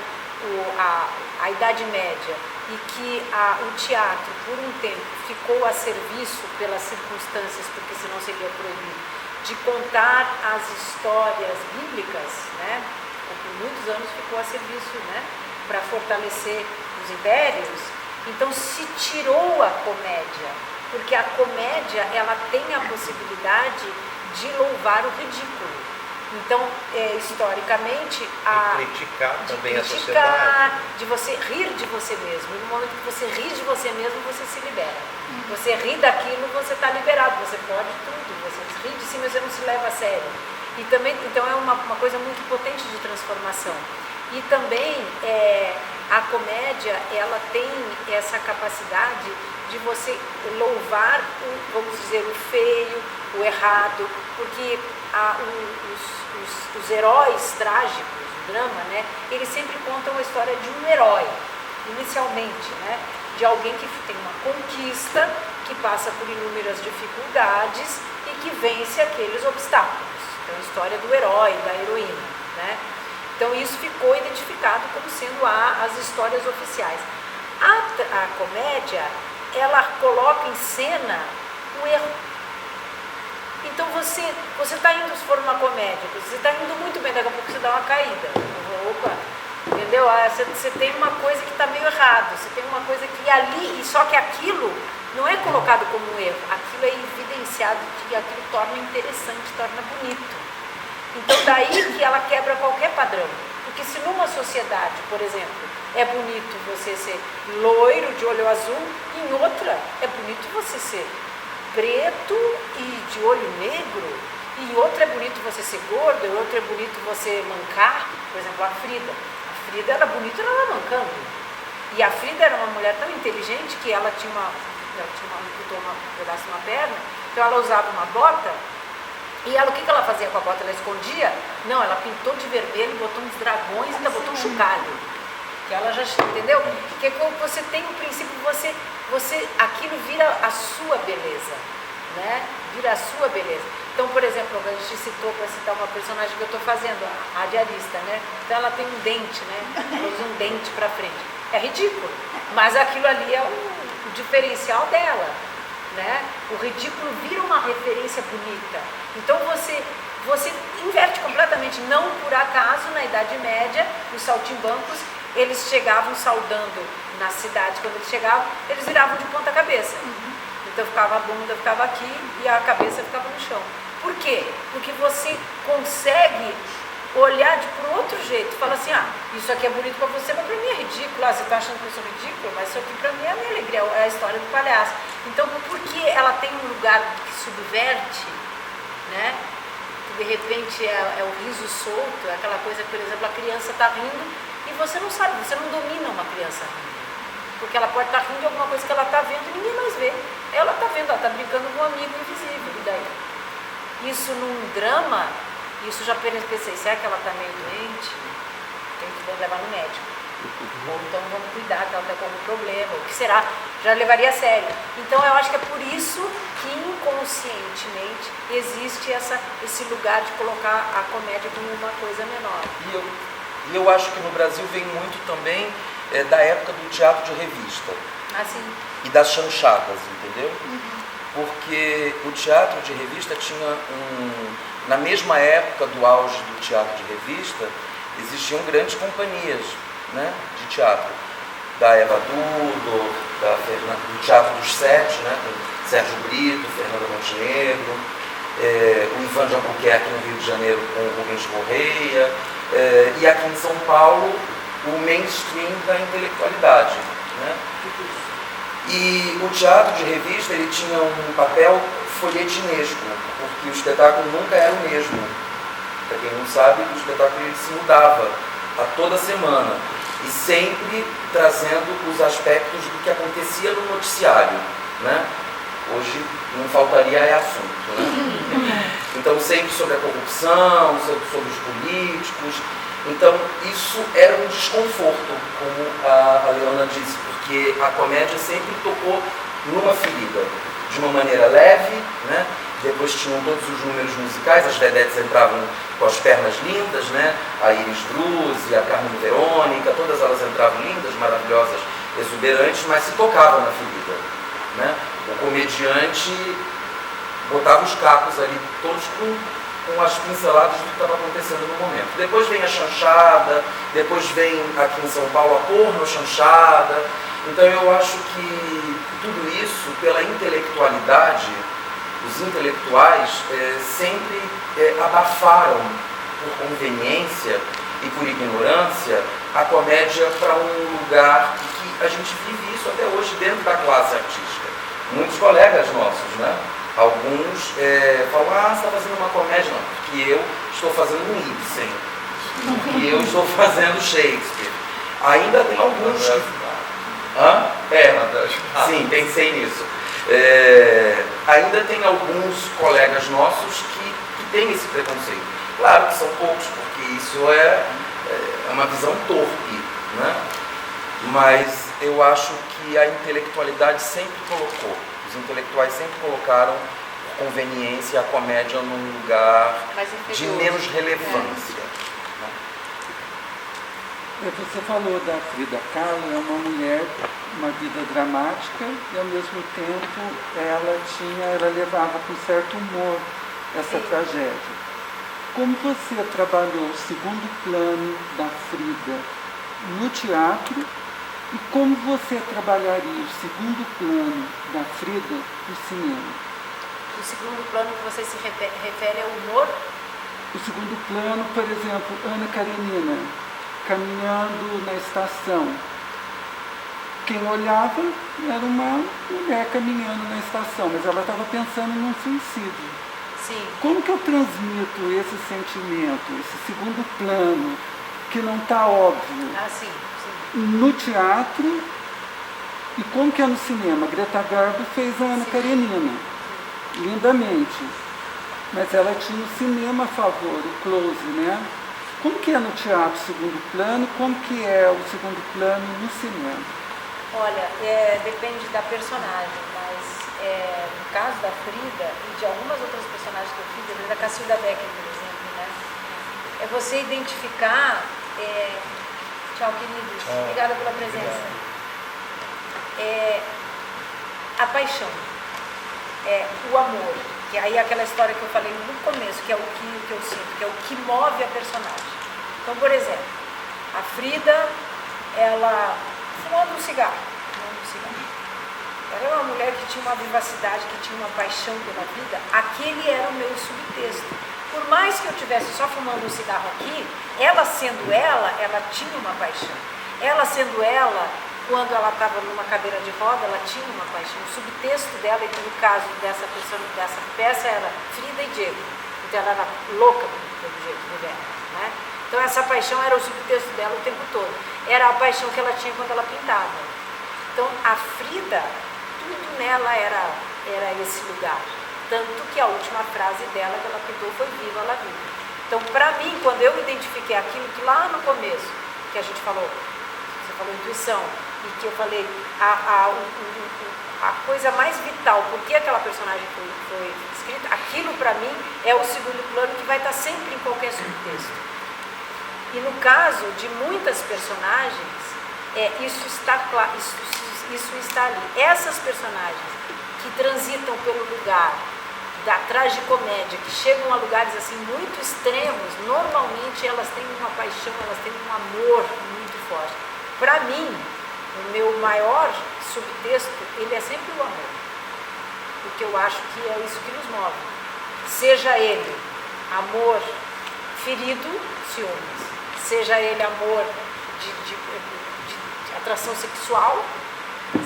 a Idade Média e que o teatro, por um tempo, ficou a serviço pelas circunstâncias, porque senão seria proibido, de contar as histórias bíblicas, né? Por muitos anos ficou a serviço, né? Para fortalecer os impérios. Então se tirou a comédia, porque a comédia ela tem a possibilidade de louvar o ridículo. Então, historicamente, criticar também a sociedade. De você rir de você mesmo. E no momento que você ri de você mesmo, você se libera. Você ri daquilo, você está liberado. Você pode tudo. Você ri de si, mas você não se leva a sério. E também, então, é uma coisa muito potente de transformação. E também, a comédia, ela tem essa capacidade de você louvar, vamos dizer, o feio, o errado, porque os heróis trágicos, o drama, né, eles sempre contam a história de um herói, inicialmente, né, de alguém que tem uma conquista, que passa por inúmeras dificuldades e que vence aqueles obstáculos. Então, a história do herói, da heroína, né? Então, isso ficou identificado como sendo as histórias oficiais. A comédia, ela coloca em cena o erro. Então você está indo, se for uma comédia, você está indo muito bem, daqui a pouco você dá uma caída. Opa, entendeu? Você tem uma coisa que está meio errado, você tem uma coisa que ali, só que aquilo não é colocado como um erro, aquilo é evidenciado, que aquilo torna interessante, torna bonito. Então daí que ela quebra qualquer padrão. Porque se numa sociedade, por exemplo, é bonito você ser loiro de olho azul, em outra é bonito você ser preto e de olho negro, e em outra é bonito você ser gordo, em outra é bonito você mancar. Por exemplo, a Frida era bonita, ela era mancando. E a Frida era uma mulher tão inteligente que ela amputou um pedaço de uma perna, então ela usava uma bota. E ela, o que ela fazia com a bota? Ela escondia? Não, ela pintou de vermelho, botou uns dragões e ainda botou um chocalho. Que ela já entendeu? Que quando você tem um princípio, aquilo vira a sua beleza, né? Vira a sua beleza. Então, por exemplo, a gente citou, para citar uma personagem que eu estou fazendo, a diarista, né? Então ela tem um dente, né? Ela usa um dente para frente. É ridículo, mas aquilo ali é o diferencial dela, né? O ridículo vira uma referência bonita. Então você inverte completamente. Não por acaso, na Idade Média, os saltimbancos, eles chegavam saudando nas cidades. Quando eles chegavam, eles viravam de ponta cabeça. Então ficava a bunda, ficava aqui e a cabeça ficava no chão. Por quê? Porque você consegue olhar por outro jeito. Fala assim, isso aqui é bonito para você, mas para mim é ridículo. Você está achando que eu sou ridículo? Mas isso aqui para mim é a minha alegria, é a história do palhaço. Então, porque ela tem um lugar que subverte, né? Que de repente é o riso solto, é aquela coisa que, por exemplo, a criança está rindo e você não sabe, você não domina uma criança rindo. Porque ela pode estar rindo de alguma coisa que ela está vendo e ninguém mais vê. Ela está vendo, ela está brincando com um amigo invisível. E daí? Isso num drama, isso já pensei, será que ela está meio doente? Tem que levar no médico. Ou então vamos cuidar, que ela está com algum problema. O que será? Já levaria a sério. Então eu acho que é por isso que inconscientemente existe esse lugar de colocar a comédia como uma coisa menor. E eu acho que no Brasil vem muito também da época do teatro de revista. Assim. E das chanchadas, entendeu? Porque o teatro de revista tinha na mesma época do auge do teatro de revista, existiam grandes companhias, né, de teatro. Da Eva Dudo, do Teatro dos Sete, né, com Sérgio Brito, Fernanda Montenegro, o Ivan de Albuquerque no Rio de Janeiro com o Rubens Correia, e aqui em São Paulo o mainstream da intelectualidade, né? E o teatro de revista ele tinha um papel folhetinesco, porque o espetáculo nunca era o mesmo. Para quem não sabe, o espetáculo ele se mudava a toda semana e sempre trazendo os aspectos do que acontecia no noticiário, né? Hoje não faltaria assunto, né? Então sempre sobre a corrupção, sobre os políticos. Então isso era um desconforto, como a Leona disse, porque a comédia sempre tocou numa ferida, de uma maneira leve, né? Depois tinham todos os números musicais, as vedetes entravam com as pernas lindas, né? A Iris Druze, a Carmen Verônica, todas elas entravam lindas, maravilhosas, exuberantes, mas se tocavam na ferida, né? O comediante botava os cacos ali, todos com as pinceladas do que estava acontecendo no momento. Depois vem a chanchada, depois vem aqui em São Paulo a porno chanchada. Então eu acho que tudo isso, pela intelectualidade, os intelectuais sempre abafaram, por conveniência e por ignorância, a comédia para um lugar que a gente vive isso até hoje dentro da classe artística. Muitos colegas nossos, né? Alguns falam, você está fazendo uma comédia? Não, porque eu estou fazendo um Ibsen, porque eu estou fazendo Shakespeare. Ainda tem alguns que... Sim, pensei nisso. Ainda tem alguns colegas nossos que têm esse preconceito. Claro que são poucos, porque isso é uma visão torpe, né? Mas eu acho que a intelectualidade sempre colocou, os intelectuais sempre colocaram por conveniência a comédia num lugar de menos relevância. Você falou da Frida Kahlo, é uma mulher, uma vida dramática, e ao mesmo tempo ela levava com certo humor essa tragédia. Como você trabalhou o segundo plano da Frida no teatro e como você trabalharia o segundo plano da Frida no cinema? O segundo plano que você se refere ao humor? O segundo plano, por exemplo, Ana Karenina, caminhando na estação. Quem olhava era uma mulher caminhando na estação, mas ela estava pensando num suicídio. Sim. Como que eu transmito esse sentimento, esse segundo plano, que não está óbvio, sim. no teatro, e como que é no cinema? Greta Garbo fez a Ana Karenina, lindamente, mas ela tinha o cinema a favor, o close, né? Como que é no teatro segundo plano? Como que é o segundo plano no cinema? Olha, depende da personagem, mas no caso da Frida e de algumas outras personagens que eu fiz, da Cacilda Becker, por exemplo, né? É você identificar... tchau, queridos. Obrigada pela presença. A paixão, o amor, que aí é aquela história que eu falei no começo, que é o que eu sinto, que é o que move a personagem. Então, por exemplo, a Frida, ela fumando um cigarro. Ela era uma mulher que tinha uma vivacidade, que tinha uma paixão pela vida. Aquele era o meu subtexto. Por mais que eu estivesse só fumando um cigarro aqui, ela sendo ela tinha uma paixão. Ela sendo ela, quando ela estava numa cadeira de roda, ela tinha uma paixão. O subtexto dela, e no caso dessa peça, era Frida e Diego. Então ela era louca pelo jeito de ver, né? Então essa paixão era o subtexto dela o tempo todo. Era a paixão que ela tinha quando ela pintava. Então a Frida, tudo nela era esse lugar. Tanto que a última frase dela que ela pintou foi Viva la vida. Então, para mim, quando eu identifiquei aquilo que lá no começo, que a gente falou, você falou intuição, e que eu falei a coisa mais vital, por que aquela personagem foi escrita, aquilo para mim é o segundo plano que vai estar sempre em qualquer subtexto. E no caso de muitas personagens, isso está ali. Essas personagens que transitam pelo lugar da tragicomédia, que chegam a lugares assim muito extremos, normalmente elas têm uma paixão, elas têm um amor muito forte. Para mim, o meu maior subtexto, ele é sempre o amor, porque eu acho que é isso que nos move. Seja ele amor ferido, ciúmes, seja ele amor de atração sexual,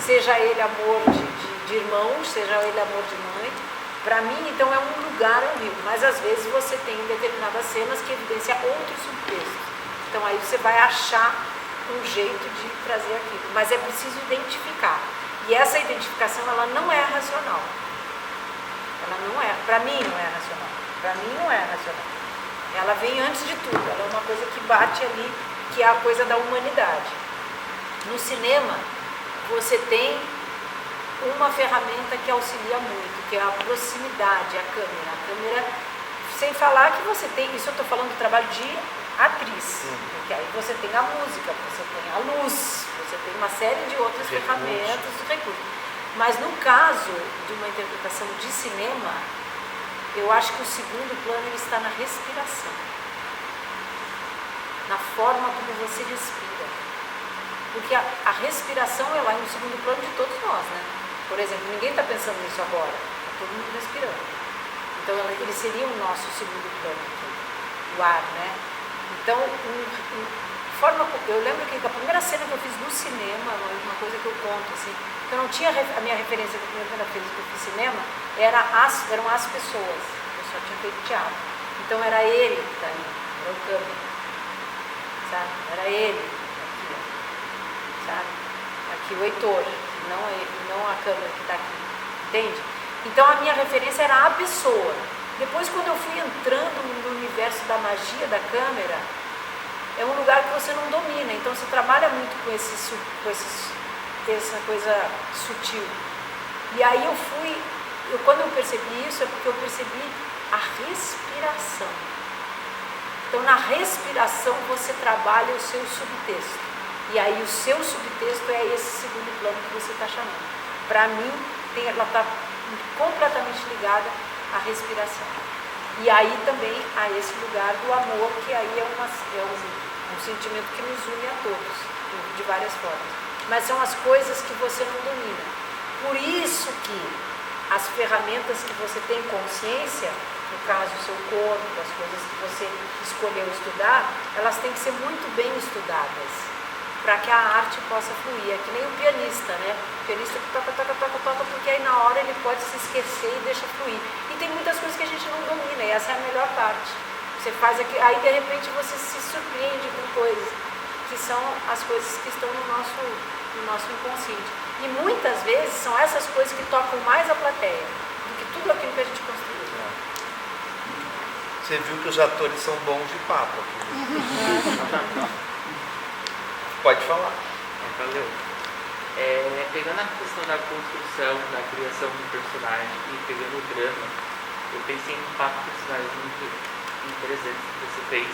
seja ele amor de irmãos, seja ele amor de mãe. Para mim, então, é um lugar ambíguo, mas às vezes você tem determinadas cenas que evidenciam outros subtextos. Então aí você vai achar um jeito de trazer aquilo, mas é preciso identificar. E essa identificação, ela não é racional. Ela não é, para mim não é racional. Para mim não é racional. Ela vem antes de tudo, ela é uma coisa que bate ali, que é a coisa da humanidade. No cinema, você tem uma ferramenta que auxilia muito, que é a proximidade, a câmera. A câmera, sem falar que você tem, isso eu estou falando do trabalho de atriz, porque aí você tem a música, você tem a luz, você tem uma série de outras ferramentas, recursos. Mas no caso de uma interpretação de cinema, eu acho que o segundo plano ele está na respiração, na forma como você respira. Porque a respiração ela é um segundo plano de todos nós, né? Por exemplo, ninguém está pensando nisso agora, está todo mundo respirando. Então ele seria o nosso segundo plano aqui, o ar, né? Então, eu lembro que a primeira cena que eu fiz no cinema, uma coisa que eu conto, assim, que eu não tinha a minha referência da primeira vez que eu fiz cinema, eram as pessoas, eu só tinha feito teatro. Então era ele que está ali, era o câmera, sabe? Era ele, aqui, sabe? Aqui o Heitor, não a câmera que está aqui, entende? Então a minha referência era a pessoa. Depois, quando eu fui entrando no universo da magia da câmera, é um lugar que você não domina, então você trabalha muito com essa coisa sutil. E aí quando eu percebi isso, é porque eu percebi a respiração. Então na respiração você trabalha o seu subtexto. E aí o seu subtexto é esse segundo plano que você está chamando. Para mim, ela está completamente ligada à respiração. E aí também a esse lugar do amor, que aí é um sentimento que nos une a todos, de várias formas. Mas são as coisas que você não domina. Por isso que as ferramentas que você tem consciência, no caso o seu corpo, as coisas que você escolheu estudar, elas têm que ser muito bem estudadas, para que a arte possa fluir. É que nem o pianista, né? O pianista que toca, porque aí na hora ele pode se esquecer e deixa fluir. E tem muitas coisas que a gente não domina, e essa é a melhor parte. Você faz aqui, aí de repente você se surpreende com coisas, que são as coisas que estão no nosso inconsciente. E muitas vezes são essas coisas que tocam mais a plateia, do que tudo aquilo que a gente construiu. Você viu que os atores são bons de papo aqui. Pode falar. Valeu. Pegando a questão da construção, da criação do personagem e pegando o drama, eu pensei em 4 personagens muito interessantes que você fez.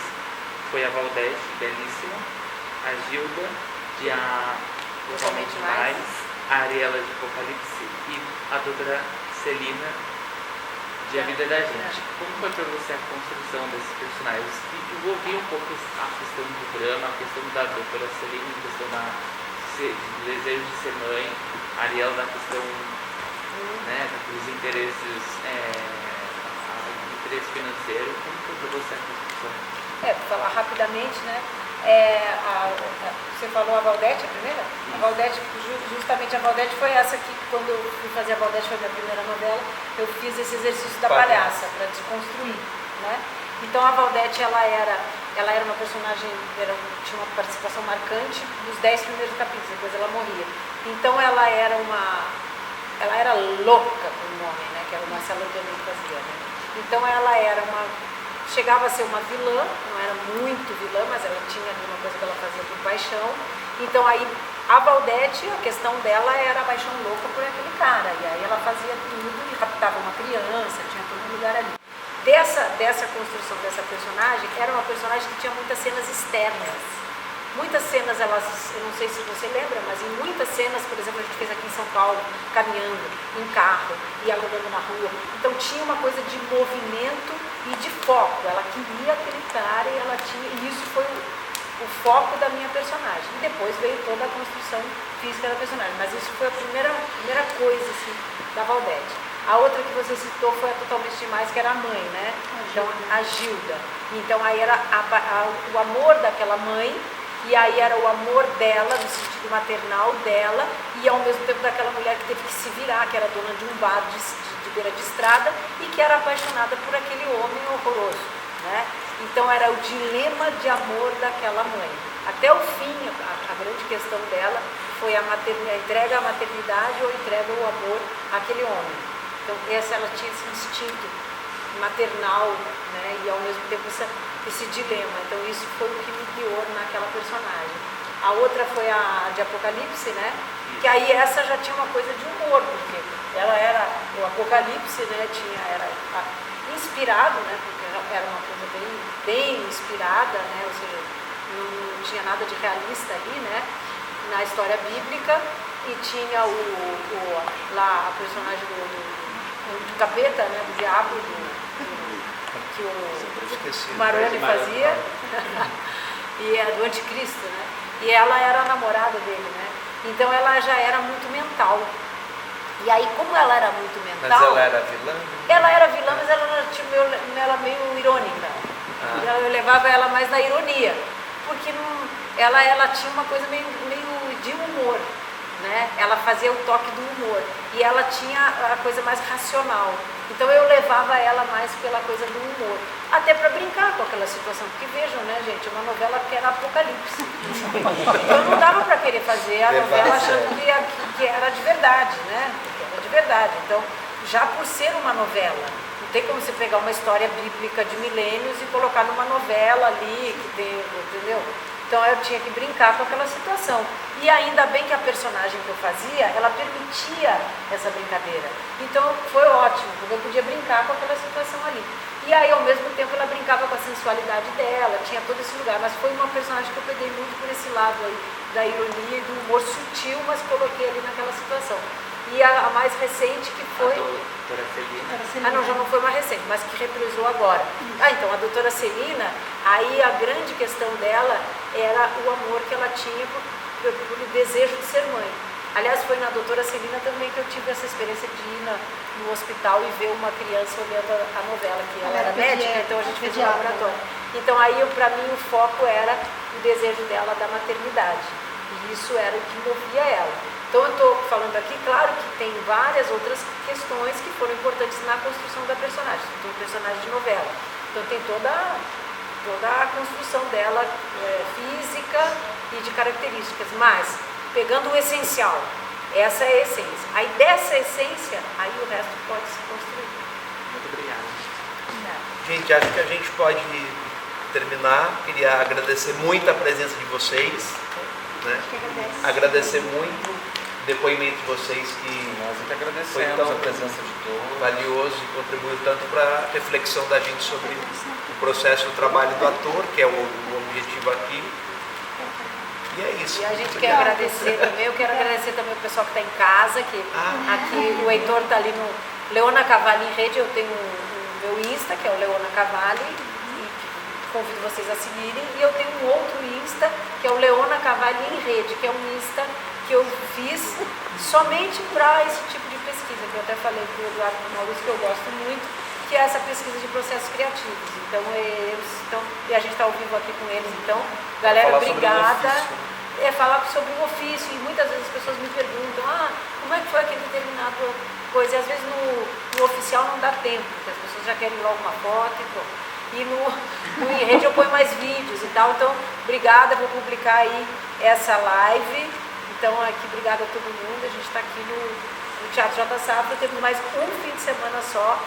Foi a Valdete, belíssima, a Gilda, de Totalmente Mais, a Ariela de Apocalipse e a doutora Celina, de A Vida da Gente. Como foi para você a construção desses personagens? Que envolvia um pouco a questão do drama, a questão da doutora Celina, a questão do desejo de ser mãe, a Ariela da questão dos interesses, interesse financeiro. Como foi para você a construção? Para falar rapidamente, né? Você falou a Valdete, a primeira? A Valdete, justamente a Valdete foi essa que, quando eu fui fazer a Valdete, foi a minha primeira novela, eu fiz esse exercício da palhaça, para desconstruir, né? Então a Valdete, ela era uma personagem, tinha uma participação marcante nos 10 primeiros capítulos, depois ela morria. Então ela era louca com o nome, né? Que era uma Marcela que fazia, né? Então ela chegava a ser uma vilã, não era muito vilã, mas ela tinha alguma coisa que ela fazia por paixão. Então aí a Valdete, a questão dela era a paixão louca por aquele cara. E aí ela fazia tudo e raptava uma criança, tinha todo um lugar ali. Dessa construção dessa personagem, era uma personagem que tinha muitas cenas externas. Muitas cenas, eu não sei se você lembra, mas em muitas cenas, por exemplo, a gente fez aqui em São Paulo, caminhando, em carro, e ela andando na rua. Então tinha uma coisa de movimento e de foco. Ela queria aquele cara e isso foi o foco da minha personagem. E depois veio toda a construção física da personagem. Mas isso foi a primeira coisa assim, da Valdete. A outra que você citou foi a Totalmente Demais, que era a mãe, né? Então, a Gilda. Então aí era o amor daquela mãe. E aí era o amor dela, no sentido maternal dela, e ao mesmo tempo daquela mulher que teve que se virar, que era dona de um bar de beira de estrada e que era apaixonada por aquele homem horroroso, né? Então era o dilema de amor daquela mãe. Até o fim, a grande questão dela foi a entrega à maternidade ou entrega ao amor àquele homem. Então ela tinha esse instinto maternal, né? E ao mesmo tempo esse dilema. Então isso foi o que me guiou naquela personagem. A outra foi a de Apocalipse, né? Que aí essa já tinha uma coisa de humor, porque ela era o Apocalipse, né? Era inspirado, né? Porque era uma coisa bem inspirada, né? Ou seja, não tinha nada de realista ali, né? Na história bíblica. E tinha lá a personagem do capeta, né? Do diabo, que o Maroni fazia, e do anticristo, né? E ela era a namorada dele, né? Então ela já era muito mental. E aí, como ela era muito mental... Mas ela era vilã? Ela era vilã, mas ela meio irônica. Eu levava ela mais na ironia, porque ela tinha uma coisa meio de humor, né? Ela fazia o toque do humor. E ela tinha a coisa mais racional. Então eu levava ela mais pela coisa do humor. Até para brincar com aquela situação. Porque vejam, né, gente, uma novela que era Apocalipse. Então não dava para querer fazer a novela achando que era de verdade, né? Porque era de verdade. Então, já por ser uma novela, não tem como você pegar uma história bíblica de milênios e colocar numa novela ali, que tem, entendeu? Então eu tinha que brincar com aquela situação. E ainda bem que a personagem que eu fazia, ela permitia essa brincadeira. Então foi ótimo, porque eu podia brincar com aquela situação ali. E aí, ao mesmo tempo, ela brincava com a sensualidade dela, tinha todo esse lugar. Mas foi uma personagem que eu peguei muito por esse lado aí, da ironia e do humor sutil, mas coloquei ali naquela situação. E a mais recente que foi... A doutora Celina. Não, já não foi mais recente, mas que reprisou agora. Então, a doutora Celina, aí a grande questão dela era o amor que ela tinha por desejo de ser mãe. Aliás, foi na doutora Celina também que eu tive essa experiência de ir no hospital e ver uma criança olhando a novela, que ela era médica, então a gente fez um laboratório. Então aí, para mim, o foco era o desejo dela da maternidade. E isso era o que movia ela. Então eu estou falando aqui, claro que tem várias outras questões que foram importantes na construção da personagem. Tem um personagem de novela. Então tem toda a construção dela física e de características. Mas, pegando o essencial, essa é a essência. Aí dessa essência, aí o resto pode se construir. Muito obrigado. Gente, acho que a gente pode terminar. Queria agradecer muito a presença de vocês, né? Agradecer muito o depoimento de vocês, que Nós é que foi agradecemos tão a presença de todos. valioso e contribuiu tanto para a reflexão da gente sobre o processo do trabalho do ator, que é o objetivo aqui. E é isso. E a gente quer agradecer também, eu quero agradecer também o pessoal que está em casa, que aqui o Heitor está ali no Leona Cavalli em Rede, eu tenho o meu Insta, que é o Leona Cavalli, e convido vocês a seguirem, e eu tenho um outro Insta, que é o Leona Cavalli em Rede, que é um Insta que eu fiz somente para esse tipo de pesquisa, que eu até falei para o Eduardo Maurício, que eu gosto muito, que é essa pesquisa de processos criativos. Então, e a gente está ao vivo aqui com eles, então, galera, Falar sobre o obrigada. ofício. Falar sobre o ofício, e muitas vezes as pessoas me perguntam, como é que foi aquele determinado coisa, e às vezes no oficial não dá tempo, porque as pessoas já querem logo uma foto e pronto. E no Em Rede eu ponho mais vídeos e tal, então obrigada, vou publicar aí essa live, então aqui obrigada a todo mundo, a gente está aqui no Teatro J. Safra, temos mais um fim de semana só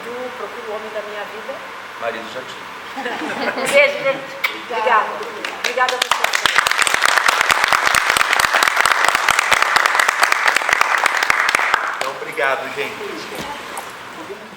do Procuro o Homem da Minha Vida. Marido já tinha. Um beijo, gente. Obrigada. Obrigada a vocês. Então, obrigado, gente.